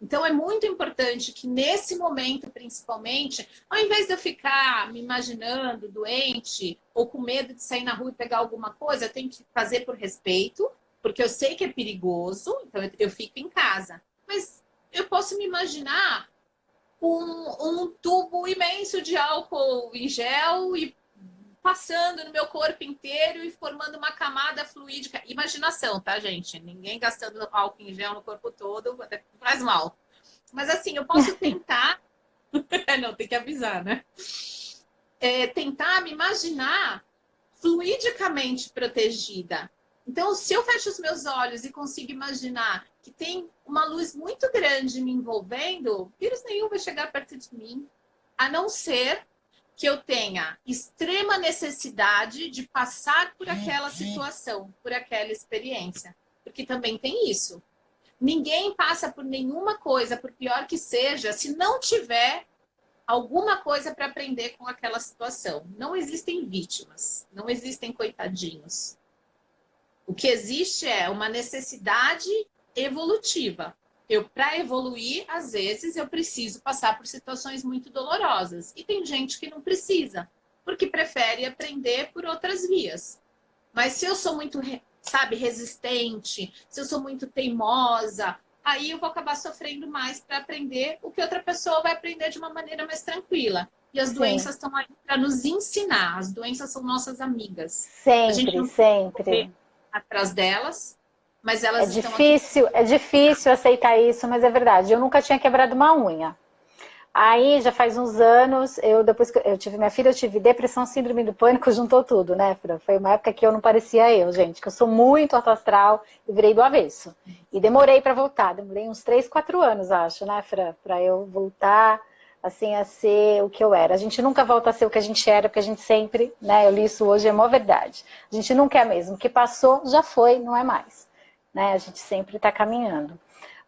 Então, é muito importante que nesse momento, principalmente, ao invés de eu ficar me imaginando doente ou com medo de sair na rua e pegar alguma coisa, eu tenho que fazer por respeito, porque eu sei que é perigoso, então eu fico em casa. Mas eu posso me imaginar um tubo imenso de álcool em gel e passando no meu corpo inteiro e formando uma camada fluídica. Imaginação, tá, gente? Ninguém gastando álcool em gel no corpo todo, até faz mal. Mas assim, eu posso tentar. Não, tem que avisar, né? Tentar me imaginar fluidicamente protegida. Então, se eu fecho os meus olhos e consigo imaginar que tem uma luz muito grande me envolvendo, vírus nenhum vai chegar perto de mim, a não ser que eu tenha extrema necessidade de passar por aquela situação, por aquela experiência. Porque também tem isso. Ninguém passa por nenhuma coisa, por pior que seja, se não tiver alguma coisa para aprender com aquela situação. Não existem vítimas, não existem coitadinhos. O que existe é uma necessidade evolutiva. Para evoluir, às vezes, eu preciso passar por situações muito dolorosas. E tem gente que não precisa, porque prefere aprender por outras vias. Mas se eu sou muito, sabe, resistente, se eu sou muito teimosa, aí eu vou acabar sofrendo mais para aprender o que outra pessoa vai aprender de uma maneira mais tranquila. E as Sim, doenças estão aí para nos ensinar. As doenças são nossas amigas. A gente sempre, não tem que sempre. correr atrás delas, mas elas estão aqui. É difícil aceitar isso, mas é verdade. Eu nunca tinha quebrado uma unha. Aí já faz uns anos, depois que eu tive minha filha, eu tive depressão, síndrome do pânico, juntou tudo, né, Fran? Foi uma época que eu não parecia eu, gente, que eu sou muito alto astral e virei do avesso. E demorei para voltar, demorei uns 3, 4 anos, acho, né, Fran? Para eu voltar, assim, a ser o que eu era. A gente nunca volta a ser o que a gente era, porque a gente sempre, né, eu li isso hoje, é mó verdade. A gente nunca é mesmo, o que passou já foi, não é mais. Né? A gente sempre está caminhando.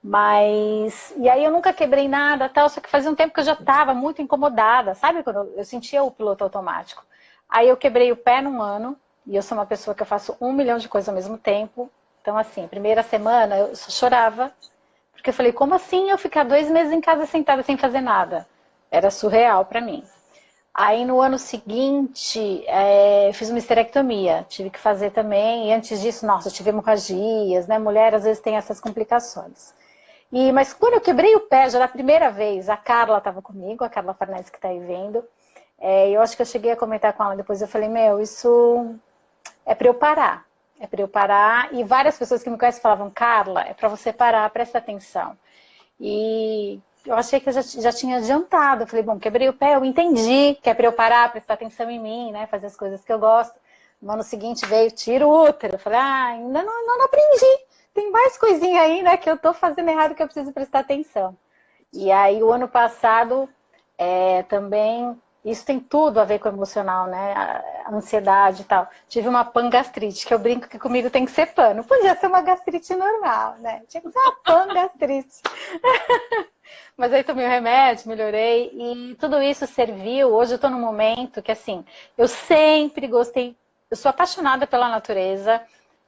Mas, e aí eu nunca quebrei nada, tal, só que fazia um tempo que eu já estava muito incomodada, sabe? Quando eu sentia o piloto automático. Aí eu quebrei o pé num ano, e eu sou uma pessoa que eu faço 1 milhão de coisas ao mesmo tempo. Então, assim, primeira semana eu só chorava, porque eu falei, como assim eu ficar 2 meses em casa sentada sem fazer nada? Era surreal para mim. Aí no ano seguinte, fiz uma histerectomia, tive que fazer também, e antes disso, nossa, eu tive hemorragias, né? Mulher às vezes tem essas complicações. Mas quando eu quebrei o pé, já da primeira vez, a Carla estava comigo, a Carla Farnese que está aí vendo, eu acho que eu cheguei a comentar com ela depois, eu falei, meu, isso é para eu parar. É para eu parar, e várias pessoas que me conhecem falavam, Carla, é para você parar, presta atenção. E eu achei que eu já tinha adiantado. Eu falei, bom, quebrei o pé, eu entendi que é para eu parar, prestar atenção em mim, né? Fazer as coisas que eu gosto. No ano seguinte veio, tiro o útero. Eu falei, ainda não aprendi. Tem mais coisinha aí, né? Que eu tô fazendo errado, que eu preciso prestar atenção. E aí, o ano passado, também, isso tem tudo a ver com o emocional, né? A ansiedade e tal. Tive uma pangastrite, que eu brinco que comigo tem que ser pano. Podia ser uma gastrite normal, né? Tinha que ser uma pangastrite. Mas aí tomei o remédio, melhorei. E tudo isso serviu. Hoje eu tô num momento que, assim, eu sempre gostei. Eu sou apaixonada pela natureza.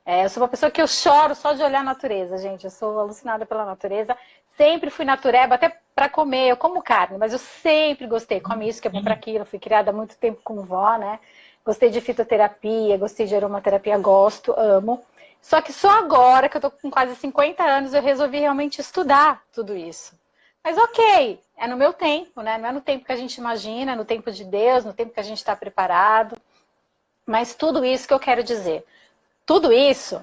Eu sou uma pessoa que eu choro só de olhar a natureza, gente. Eu sou alucinada pela natureza. Sempre fui natureba, até para comer. Eu como carne, mas eu sempre gostei. Come isso que é bom para aquilo. Fui criada há muito tempo com vó, né? Gostei de fitoterapia, gostei de aromaterapia, gosto, amo. Só que só agora, que eu tô com quase 50 anos, eu resolvi realmente estudar tudo isso. Mas ok, é no meu tempo, né? Não é no tempo que a gente imagina, é no tempo de Deus, no tempo que a gente está preparado. Mas tudo isso que eu quero dizer. Tudo isso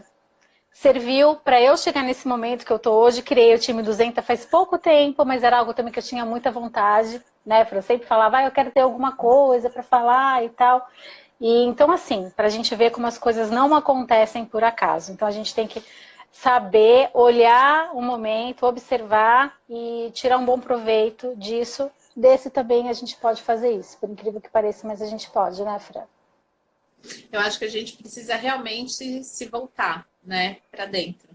serviu para eu chegar nesse momento que eu estou hoje. Criei o time 200 faz pouco tempo, mas era algo também que eu tinha muita vontade, né? Eu sempre falava, eu quero ter alguma coisa para falar e tal. E então, assim, para a gente ver como as coisas não acontecem por acaso. Então, a gente tem que saber olhar o momento, observar e tirar um bom proveito disso. Desse também a gente pode fazer isso, por incrível que pareça, mas a gente pode, né, Fran? Eu acho que a gente precisa realmente se voltar, né, para dentro.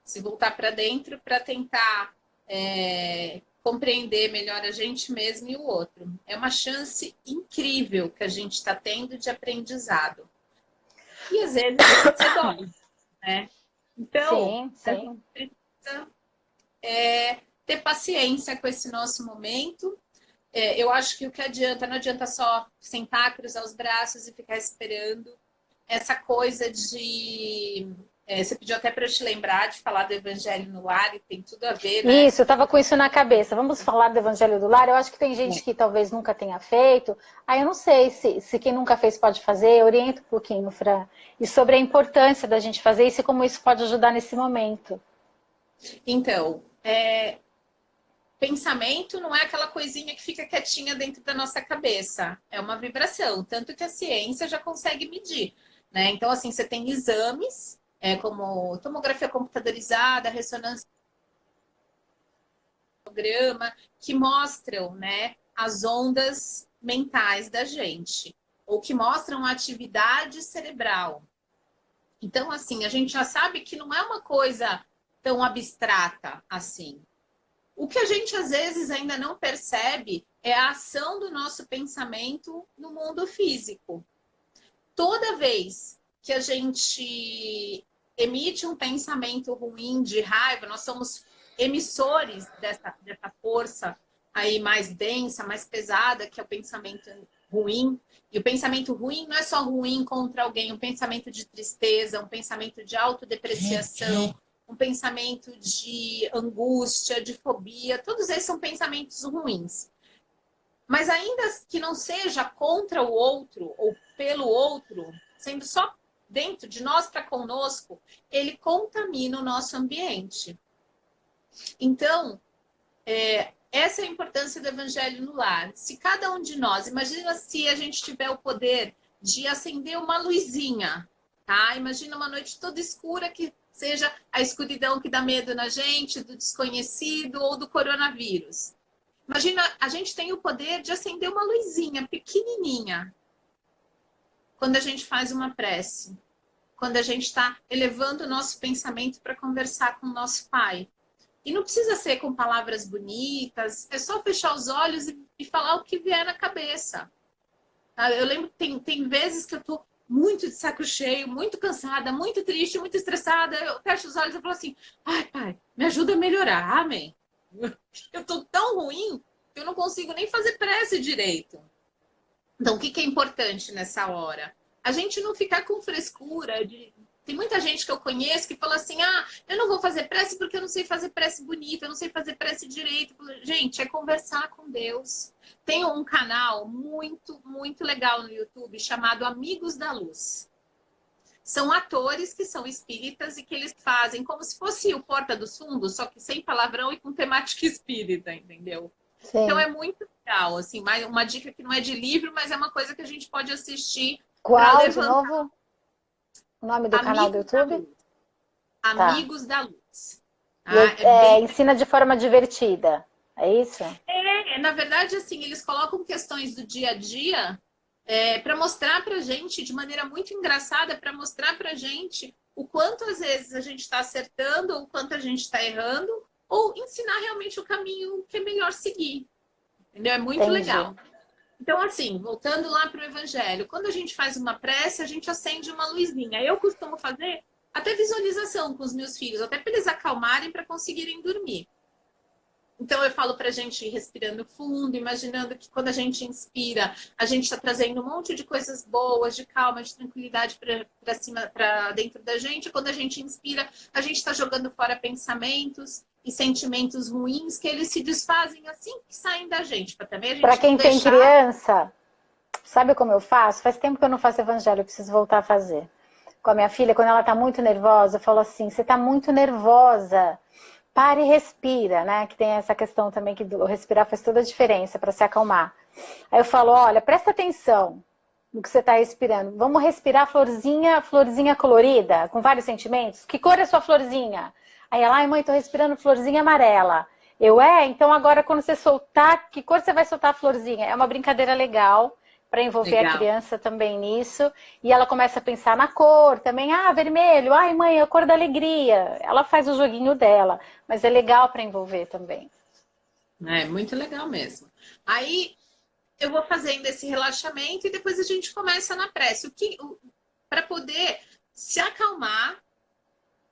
Se voltar para dentro para tentar compreender melhor a gente mesmo e o outro. É uma chance incrível que a gente está tendo de aprendizado. E às vezes pode ser dói, né? Então, Sim, a gente sim. precisa ter paciência com esse nosso momento. Eu acho que o que adianta, não adianta só sentar, cruzar os braços e ficar esperando. Essa coisa de... você pediu até para eu te lembrar de falar do Evangelho no Lar, e tem tudo a ver, né? Isso, eu estava com isso na cabeça. Vamos falar do Evangelho do Lar? Eu acho que tem gente que talvez nunca tenha feito. Aí eu não sei se quem nunca fez pode fazer. Orienta um pouquinho, Fran. E sobre a importância da gente fazer isso e como isso pode ajudar nesse momento. Então, pensamento não é aquela coisinha que fica quietinha dentro da nossa cabeça. É uma vibração, tanto que a ciência já consegue medir, né? Então, assim, você tem exames, como tomografia computadorizada, ressonância, que mostram, né, as ondas mentais da gente, ou que mostram a atividade cerebral. Então, assim, a gente já sabe que não é uma coisa tão abstrata assim. O que a gente às vezes ainda não percebe é a ação do nosso pensamento no mundo físico. Toda vez que a gente emite um pensamento ruim de raiva, nós somos emissores dessa força aí mais densa, mais pesada, que é o pensamento ruim. E o pensamento ruim não é só ruim contra alguém, um pensamento de tristeza, um pensamento de autodepreciação, um pensamento de angústia, de fobia, todos esses são pensamentos ruins. Mas ainda que não seja contra o outro ou pelo outro, sendo só dentro de nós para conosco, ele contamina o nosso ambiente. Então, essa é a importância do Evangelho no Lar. Se cada um de nós, imagina se a gente tiver o poder de acender uma luzinha, tá? Imagina uma noite toda escura que seja a escuridão que dá medo na gente, do desconhecido ou do coronavírus. Imagina, a gente tem o poder de acender uma luzinha pequenininha quando a gente faz uma prece, quando a gente está elevando o nosso pensamento para conversar com o nosso Pai. E não precisa ser com palavras bonitas, é só fechar os olhos e falar o que vier na cabeça. Eu lembro que tem vezes que eu estou muito de saco cheio, muito cansada, muito triste, muito estressada. Eu fecho os olhos e falo assim: ai, Pai, me ajuda a melhorar, amém. Eu estou tão ruim que eu não consigo nem fazer prece direito. Então, o que é importante nessa hora? A gente não ficar com frescura. Tem muita gente que eu conheço que fala assim: ah, eu não vou fazer prece porque eu não sei fazer prece bonita, eu não sei fazer prece direito. Gente, é conversar com Deus. Tem um canal muito, muito legal no YouTube chamado Amigos da Luz. São atores que são espíritas e que eles fazem como se fosse o Porta dos Fundos, só que sem palavrão e com temática espírita, entendeu? Sim. Então é muito legal, assim, mais uma dica que não é de livro, mas é uma coisa que a gente pode assistir. Qual de novo? O nome do canal do YouTube? Amigos da Luz. Ensina de forma divertida, é isso? Na verdade, assim, eles colocam questões do dia a dia para mostrar pra gente, de maneira muito engraçada, para mostrar pra gente o quanto às vezes a gente está acertando ou o quanto a gente está errando, ou ensinar realmente o caminho que é melhor seguir. Entendeu? É muito legal. Então, assim, voltando lá para o Evangelho, quando a gente faz uma prece, a gente acende uma luzinha. Eu costumo fazer até visualização com os meus filhos, até para eles acalmarem para conseguirem dormir. Então, eu falo para a gente ir respirando fundo, imaginando que quando a gente inspira, a gente está trazendo um monte de coisas boas, de calma, de tranquilidade para cima, para dentro da gente. Quando a gente inspira, a gente está jogando fora pensamentos e sentimentos ruins que eles se desfazem assim que saem da gente. Para quem tem criança, sabe como eu faço? Faz tempo que eu não faço evangelho, eu preciso voltar a fazer. Com a minha filha, quando ela está muito nervosa, eu falo assim: você está muito nervosa. Para e respira, né? Que tem essa questão também que o respirar faz toda a diferença para se acalmar. Aí eu falo: olha, presta atenção. no que você está respirando. Vamos respirar florzinha colorida, com vários sentimentos. Que cor é sua florzinha? Aí ela, ai mãe, tô respirando florzinha amarela. Então agora quando você soltar, que cor você vai soltar a florzinha? É uma brincadeira legal para envolver a Legal. criança também nisso. E ela começa a pensar na cor também. Ah, vermelho. Ai mãe, é a cor da alegria. Ela faz o joguinho dela, mas é legal para envolver também. É muito legal mesmo. Aí eu vou fazendo esse relaxamento e depois a gente começa na prece. Para poder se acalmar,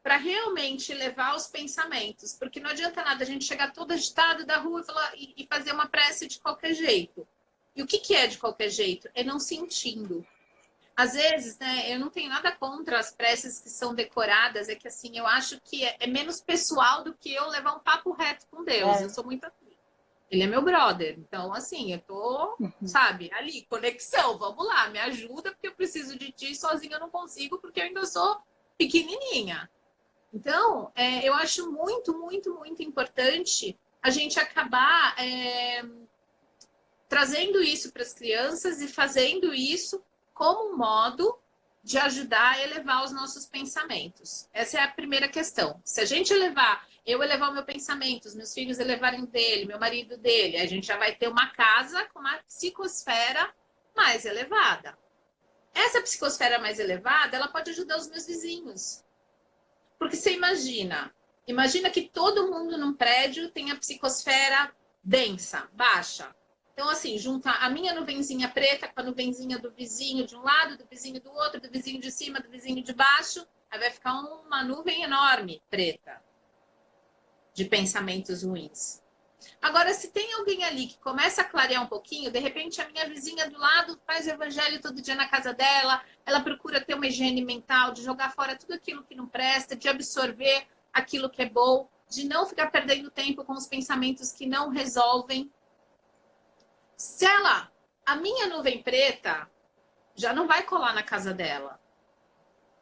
para realmente levar os pensamentos, porque não adianta nada a gente chegar todo agitado da rua e fazer uma prece de qualquer jeito. E o que é de qualquer jeito? É não sentindo. Às vezes, né, eu não tenho nada contra as preces que são decoradas, é que assim, eu acho que é menos pessoal do que eu levar um papo reto com Deus. Eu sou muito assim. Ele é meu brother. Então, assim, eu tô, sabe, ali, conexão, vamos lá, me ajuda, porque eu preciso de ti, sozinha eu não consigo, porque eu ainda sou pequenininha. Então, eu acho muito importante a gente acabar trazendo isso para as crianças e fazendo isso como um modo de ajudar a elevar os nossos pensamentos. Essa é a primeira questão. Se a gente eu elevar o meu pensamento, os meus filhos elevarem o dele, meu marido dele, a gente já vai ter uma casa com uma psicosfera mais elevada. Essa psicosfera mais elevada, ela pode ajudar os meus vizinhos. Porque você imagina que todo mundo num prédio tem a psicosfera densa, baixa. Então, assim, junta a minha nuvenzinha preta com a nuvenzinha do vizinho de um lado, do vizinho do outro, do vizinho de cima, do vizinho de baixo, aí vai ficar uma nuvem enorme preta de pensamentos ruins. Agora, se tem alguém ali que começa a clarear um pouquinho, de repente a minha vizinha do lado faz o evangelho todo dia na casa dela, ela procura ter uma higiene mental, de jogar fora tudo aquilo que não presta, de absorver aquilo que é bom, de não ficar perdendo tempo com os pensamentos que não resolvem. Se a minha nuvem preta, já não vai colar na casa dela.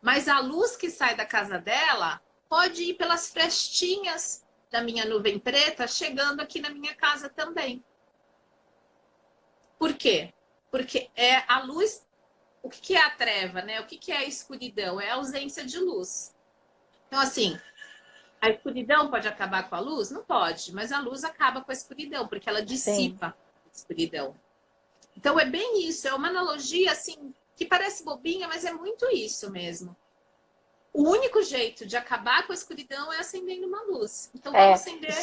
Mas a luz que sai da casa dela pode ir pelas frestinhas da minha nuvem preta, chegando aqui na minha casa também. Por quê? Porque é a luz. O que é a treva, né? O que é a escuridão? É a ausência de luz. Então, assim, a escuridão pode acabar com a luz? Não pode, mas a luz acaba com a escuridão, porque ela dissipa a escuridão. Então, é bem isso. É uma analogia, assim, que parece bobinha, mas é muito isso mesmo. O único jeito de acabar com a escuridão é acendendo uma luz. Então, vamos acender...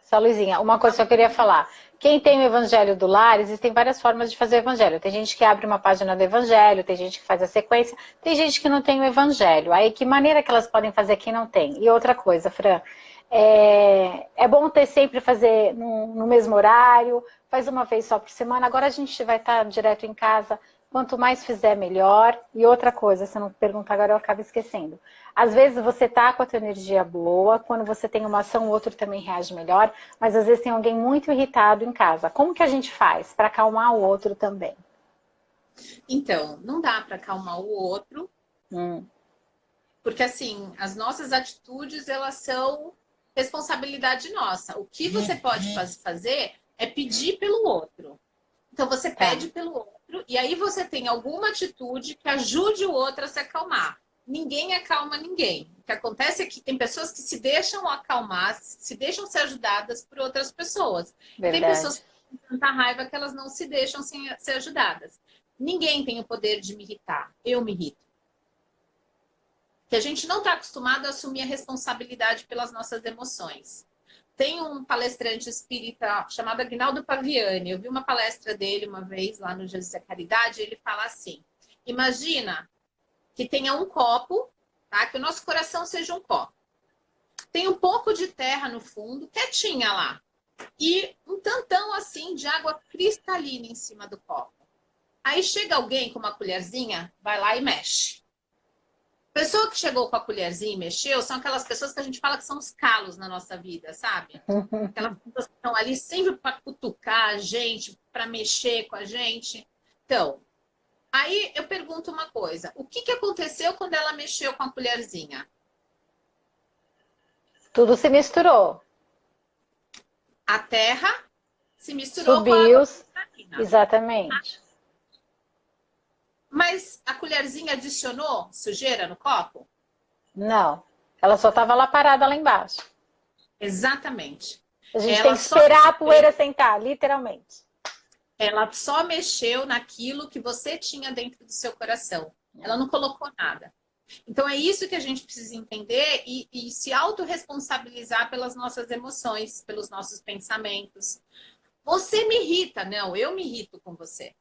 Só, Luizinha, uma coisa que eu queria falar. Quem tem o Evangelho do Lar, existem várias formas de fazer o Evangelho. Tem gente que abre uma página do Evangelho, tem gente que faz a sequência, tem gente que não tem o Evangelho. Aí, que maneira que elas podem fazer quem não tem? E outra coisa, Fran, é bom ter sempre fazer no mesmo horário, faz uma vez só por semana. Agora a gente vai estar direto em casa. Quanto mais fizer, melhor. E outra coisa, se eu não perguntar agora, eu acabo esquecendo. Às vezes você tá com a tua energia boa, quando você tem uma ação, o outro também reage melhor, mas às vezes tem alguém muito irritado em casa. Como que a gente faz para acalmar o outro também? Então, não dá para acalmar o outro, porque assim, as nossas atitudes, elas são responsabilidade nossa. O que você pode fazer é pedir pelo outro. Então, você pede pelo outro, e aí você tem alguma atitude que ajude o outro a se acalmar. Ninguém acalma ninguém. O que acontece é que tem pessoas que se deixam acalmar, se deixam ser ajudadas por outras pessoas. E tem pessoas que têm tanta raiva que elas não se deixam ser ajudadas. Ninguém tem o poder de me irritar. Eu me irrito. Que a gente não está acostumado a assumir a responsabilidade pelas nossas emoções. Tem um palestrante espírita chamado Aguinaldo Paviani. Eu vi uma palestra dele uma vez lá no Jesus da Caridade. Ele fala assim: imagina que tenha um copo, tá? Que o nosso coração seja um copo. Tem um pouco de terra no fundo, quietinha lá. E um tantão assim de água cristalina em cima do copo. Aí chega alguém com uma colherzinha, vai lá e mexe. Pessoa que chegou com a colherzinha e mexeu são aquelas pessoas que a gente fala que são os calos na nossa vida, sabe? Aquelas pessoas que estão ali sempre para cutucar a gente, para mexer com a gente. Então, aí eu pergunto uma coisa. O que aconteceu quando ela mexeu com a colherzinha? Tudo se misturou. A terra se misturou Subiu, com a água. exatamente. Mas a colherzinha adicionou sujeira no copo? Não. Ela só estava lá parada lá embaixo. Exatamente. A gente tem Ela que só esperar a poeira sentar, literalmente. Ela só mexeu naquilo que você tinha dentro do seu coração. Ela não colocou nada. Então é isso que a gente precisa entender e se autorresponsabilizar pelas nossas emoções, pelos nossos pensamentos. Você me irrita, não, eu me irrito com você.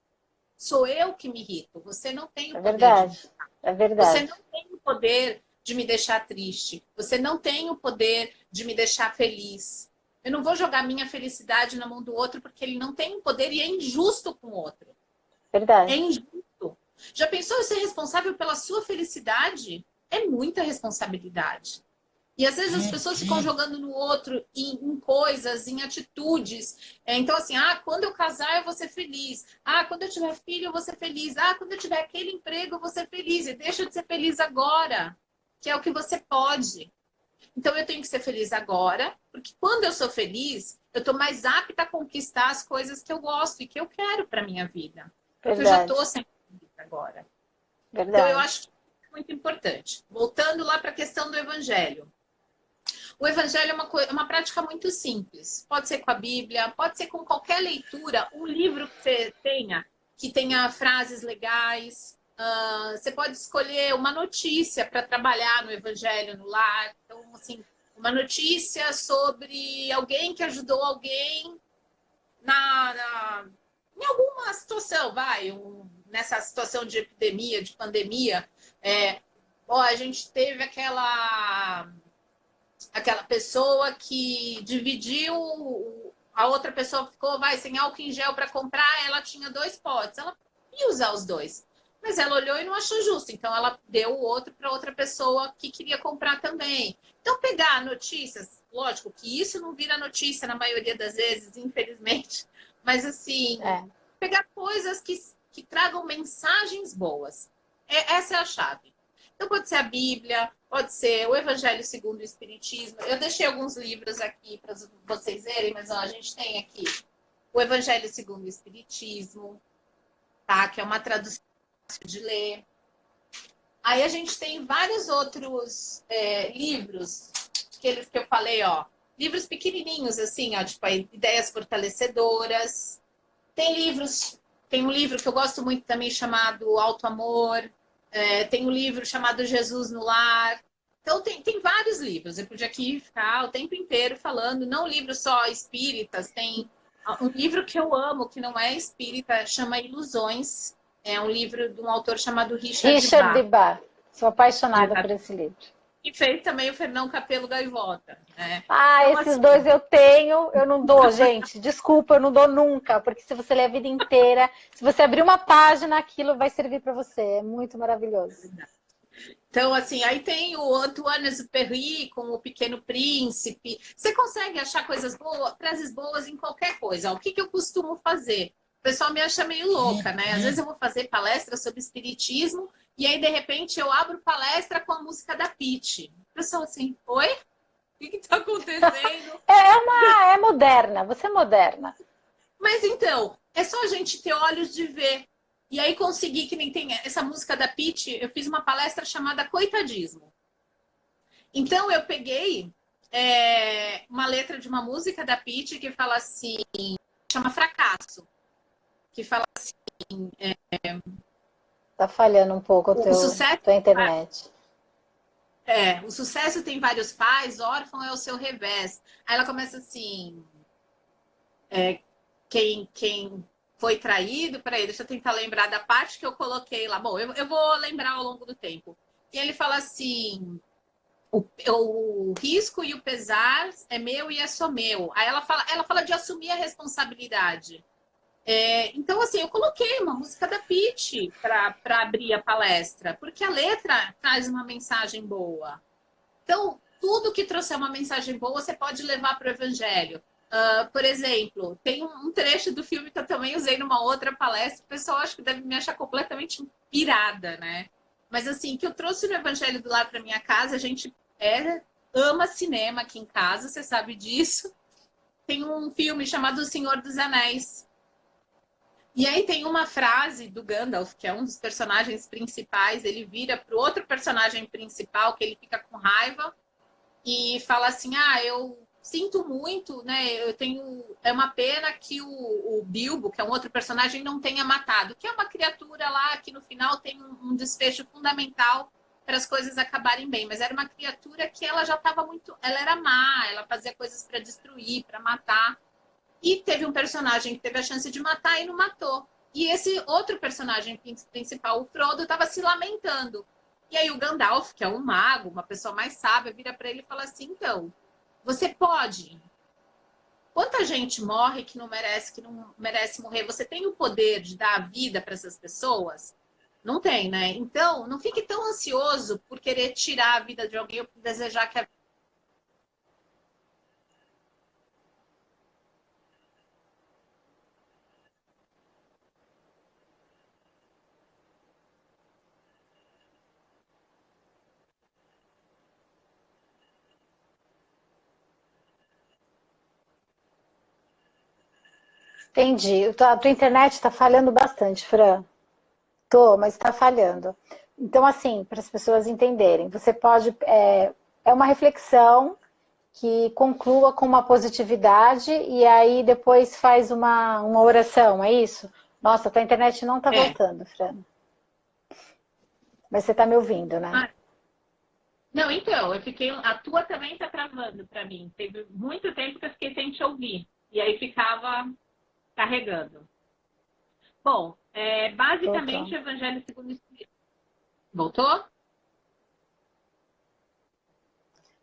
Sou eu que me irrito. Você não tem o É poder de me verdade. irritar. É Você verdade. não tem o poder de me deixar triste. Você não tem o poder de me deixar feliz. Eu não vou jogar minha felicidade na mão do outro porque ele não tem o poder e é injusto com o outro. É Verdade. injusto. Já pensou em ser responsável pela sua felicidade? É muita responsabilidade. E às vezes as pessoas ficam jogando no outro em coisas, em atitudes. Então, assim, quando eu casar eu vou ser feliz. Quando eu tiver filho eu vou ser feliz. Quando eu tiver aquele emprego eu vou ser feliz. E deixa de ser feliz agora, que é o que você pode. Então eu tenho que ser feliz agora, porque quando eu sou feliz, eu estou mais apta a conquistar as coisas que eu gosto e que eu quero para minha vida. Porque eu já Verdade. estou sendo feliz agora. Então eu Verdade. acho que é muito importante. Voltando lá para a questão do evangelho. O evangelho é uma prática muito simples. Pode ser com a Bíblia, pode ser com qualquer leitura, um livro que você tenha, que tenha frases legais. Você pode escolher uma notícia para trabalhar no evangelho no lar. Então, assim, uma notícia sobre alguém que ajudou alguém em alguma situação, nessa situação de epidemia, de pandemia. A gente teve aquela pessoa que dividiu, a outra pessoa ficou, sem álcool em gel para comprar, ela tinha 2 potes, ela ia usar os 2. Mas ela olhou e não achou justo, então ela deu o outro para outra pessoa que queria comprar também. Então, pegar notícias, lógico que isso não vira notícia na maioria das vezes, infelizmente, mas assim, É. pegar coisas que tragam mensagens boas. Essa é a chave. Então, pode ser a Bíblia, pode ser o Evangelho segundo o Espiritismo. Eu deixei alguns livros aqui para vocês verem, mas a gente tem aqui o Evangelho segundo o Espiritismo, tá? Que é uma tradução de ler. Aí a gente tem vários outros livros, aqueles que eu falei, livros pequenininhos, assim, tipo, ideias fortalecedoras. Tem um livro que eu gosto muito também chamado Alto Amor. Tem um livro chamado Jesus no Lar. Então, tem vários livros. Eu podia aqui ficar o tempo inteiro falando, não livros só espíritas. Tem um livro que eu amo, que não é espírita, chama Ilusões. É um livro de um autor chamado Richard Richard de Bach. Bar. Sou apaixonada por esse livro. E fez também o Fernão Capelo Gaivota. Né? Ah, Então, esses assim, dois eu tenho, eu não dou, gente. Desculpa, eu não dou nunca, porque se você ler a vida inteira, se você abrir uma página, aquilo vai servir para você. É muito maravilhoso. Então, assim, aí tem o Antoine-Exupéry com o Pequeno Príncipe. Você consegue achar coisas boas, frases boas em qualquer coisa. O que eu costumo fazer? O pessoal me acha meio louca, né? Às vezes eu vou fazer palestra sobre espiritismo e aí, de repente, eu abro palestra com a música da Pitty. O pessoal assim, oi? O que está acontecendo? É moderna, você é moderna. Mas então, é só a gente ter olhos de ver. E aí conseguir, que nem tem essa música da Pitty, eu fiz uma palestra chamada Coitadismo. Então eu peguei uma letra de uma música da Pitty que fala assim, chama Fracasso, que fala assim, Tá falhando um pouco o sucesso, tua internet. o sucesso tem vários pais, órfão é o seu revés. Aí ela começa assim, quem foi traído, peraí, deixa eu tentar lembrar da parte que eu coloquei lá. Bom, eu vou lembrar ao longo do tempo. E ele fala assim, o risco e o pesar é meu e é só meu. Aí ela fala de assumir a responsabilidade. Então, assim, eu coloquei uma música da Pitty para abrir a palestra, porque a letra traz uma mensagem boa. Então, tudo que trouxer uma mensagem boa, você pode levar para o evangelho. Por exemplo, tem um trecho do filme que eu também usei numa outra palestra, o pessoal acho que deve me achar completamente pirada, né? Mas assim, que eu trouxe no Evangelho do Lar para minha casa, a gente ama cinema aqui em casa, você sabe disso. Tem um filme chamado O Senhor dos Anéis. E aí tem uma frase do Gandalf, que é um dos personagens principais, ele vira para o outro personagem principal, que ele fica com raiva, e fala assim, eu sinto muito, né? Eu tenho. É uma pena que o Bilbo, que é um outro personagem, não tenha matado, que é uma criatura lá que no final tem um desfecho fundamental para as coisas acabarem bem. Mas era uma criatura que ela já estava muito. Ela era má, ela fazia coisas para destruir, para matar. E teve um personagem que teve a chance de matar e não matou. E esse outro personagem principal, o Frodo, estava se lamentando. E aí o Gandalf, que é um mago, uma pessoa mais sábia, vira para ele e fala assim, então, você pode. Quanta gente morre que não merece morrer? Você tem o poder de dar a vida para essas pessoas? Não tem, né? Então, não fique tão ansioso por querer tirar a vida de alguém ou por desejar que a. Entendi. A tua internet está falhando bastante, Fran. Tô, mas está falhando. Então, assim, para as pessoas entenderem, você pode. É uma reflexão que conclua com uma positividade e aí depois faz uma oração, é isso? Nossa, tua internet não está É. voltando, Fran. Mas você está me ouvindo, né? Ah, não, então, eu fiquei. A tua também tá travando para mim. Teve muito tempo que eu fiquei sem te ouvir. E aí ficava carregando. Bom, basicamente Voltou. o Evangelho segundo o Espírito. Voltou?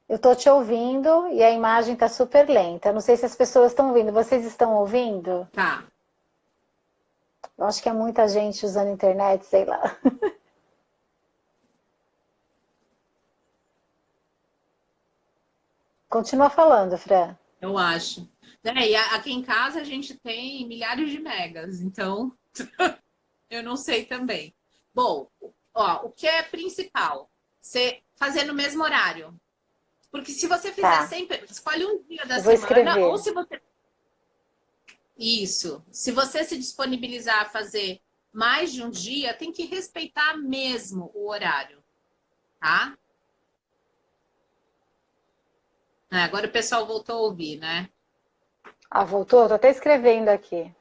Eu estou te ouvindo e a imagem está super lenta. Não sei se as pessoas estão ouvindo. Vocês estão ouvindo? Tá. Eu acho que é muita gente usando internet, sei lá. Continua falando, Fran. Eu acho. E aqui em casa a gente tem milhares de megas, então eu não sei também. Bom, ó, o que é principal? Você fazer no mesmo horário. Porque se você fizer Tá, sempre, escolhe um dia da eu vou semana, ou escrever. se você. Isso. Se você se disponibilizar a fazer mais de um dia, tem que respeitar mesmo o horário, tá? Agora o pessoal voltou a ouvir, né? Ah, voltou? Tô até escrevendo aqui.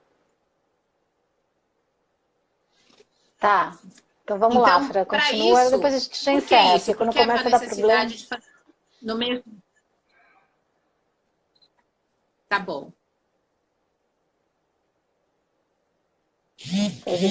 Tá. Então vamos lá, Então, Fran. para Continua, depois isso, a gente já por que encerra, isso? porque quando Porque é uma começa a dar problema. necessidade de fazer no mesmo. Tá bom.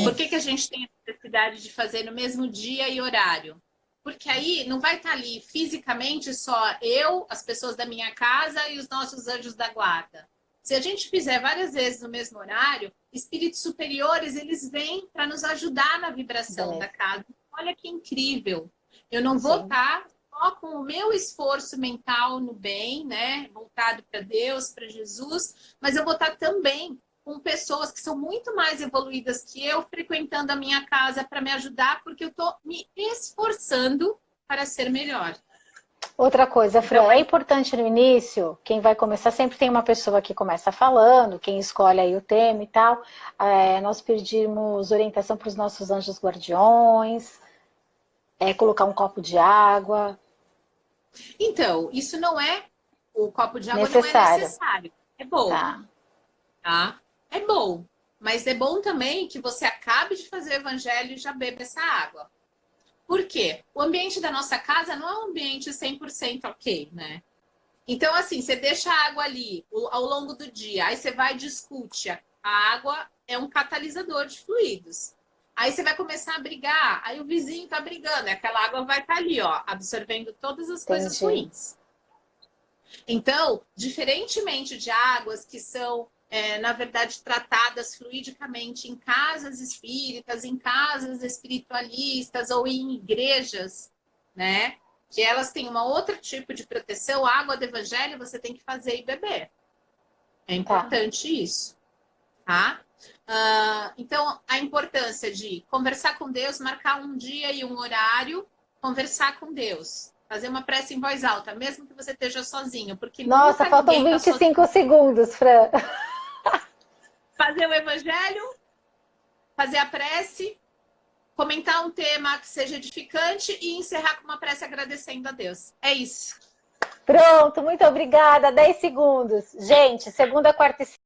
Por que a gente tem a necessidade de fazer no mesmo dia e horário? Porque aí não vai estar ali fisicamente só eu, as pessoas da minha casa e os nossos anjos da guarda. Se a gente fizer várias vezes no mesmo horário, espíritos superiores, eles vêm para nos ajudar na vibração da Beleza. casa. Olha que incrível. Eu não vou Sim. estar só com o meu esforço mental no bem, né, voltado para Deus, para Jesus, mas eu vou estar também com pessoas que são muito mais evoluídas que eu, frequentando a minha casa para me ajudar, porque eu estou me esforçando para ser melhor. Outra coisa, Então, Fran, é importante no início, quem vai começar, sempre tem uma pessoa que começa falando, quem escolhe aí o tema e tal. Nós pedimos orientação para os nossos anjos guardiões, colocar um copo de água, então, isso não é, o copo de água não é necessário. necessário. É bom, Tá, tá? É bom. Mas é bom também que você acabe de fazer o evangelho e já beba essa água. Por quê? O ambiente da nossa casa não é um ambiente 100% ok, né? Então, assim, você deixa a água ali ao longo do dia, aí você vai e discute. A água é um catalisador de fluidos. Aí você vai começar a brigar, aí o vizinho tá brigando, e aquela água vai estar ali, ó, absorvendo todas as coisas entendi. ruins. Então, diferentemente de águas que são, na verdade, tratadas fluidicamente em casas espíritas, em casas espiritualistas ou em igrejas, né? Que elas têm um outro tipo de proteção, a água do evangelho você tem que fazer e beber. É Tá. importante isso, tá? Então, a importância de conversar com Deus, marcar um dia e um horário, conversar com Deus. Fazer uma prece em voz alta, mesmo que você esteja sozinho, porque Nossa, nunca faltam ninguém está 25 sozinho. segundos, Fran. Fazer o evangelho, fazer a prece, comentar um tema que seja edificante e encerrar com uma prece agradecendo a Deus. É isso. Pronto, muito obrigada. 10 segundos. Gente, segunda, quarta e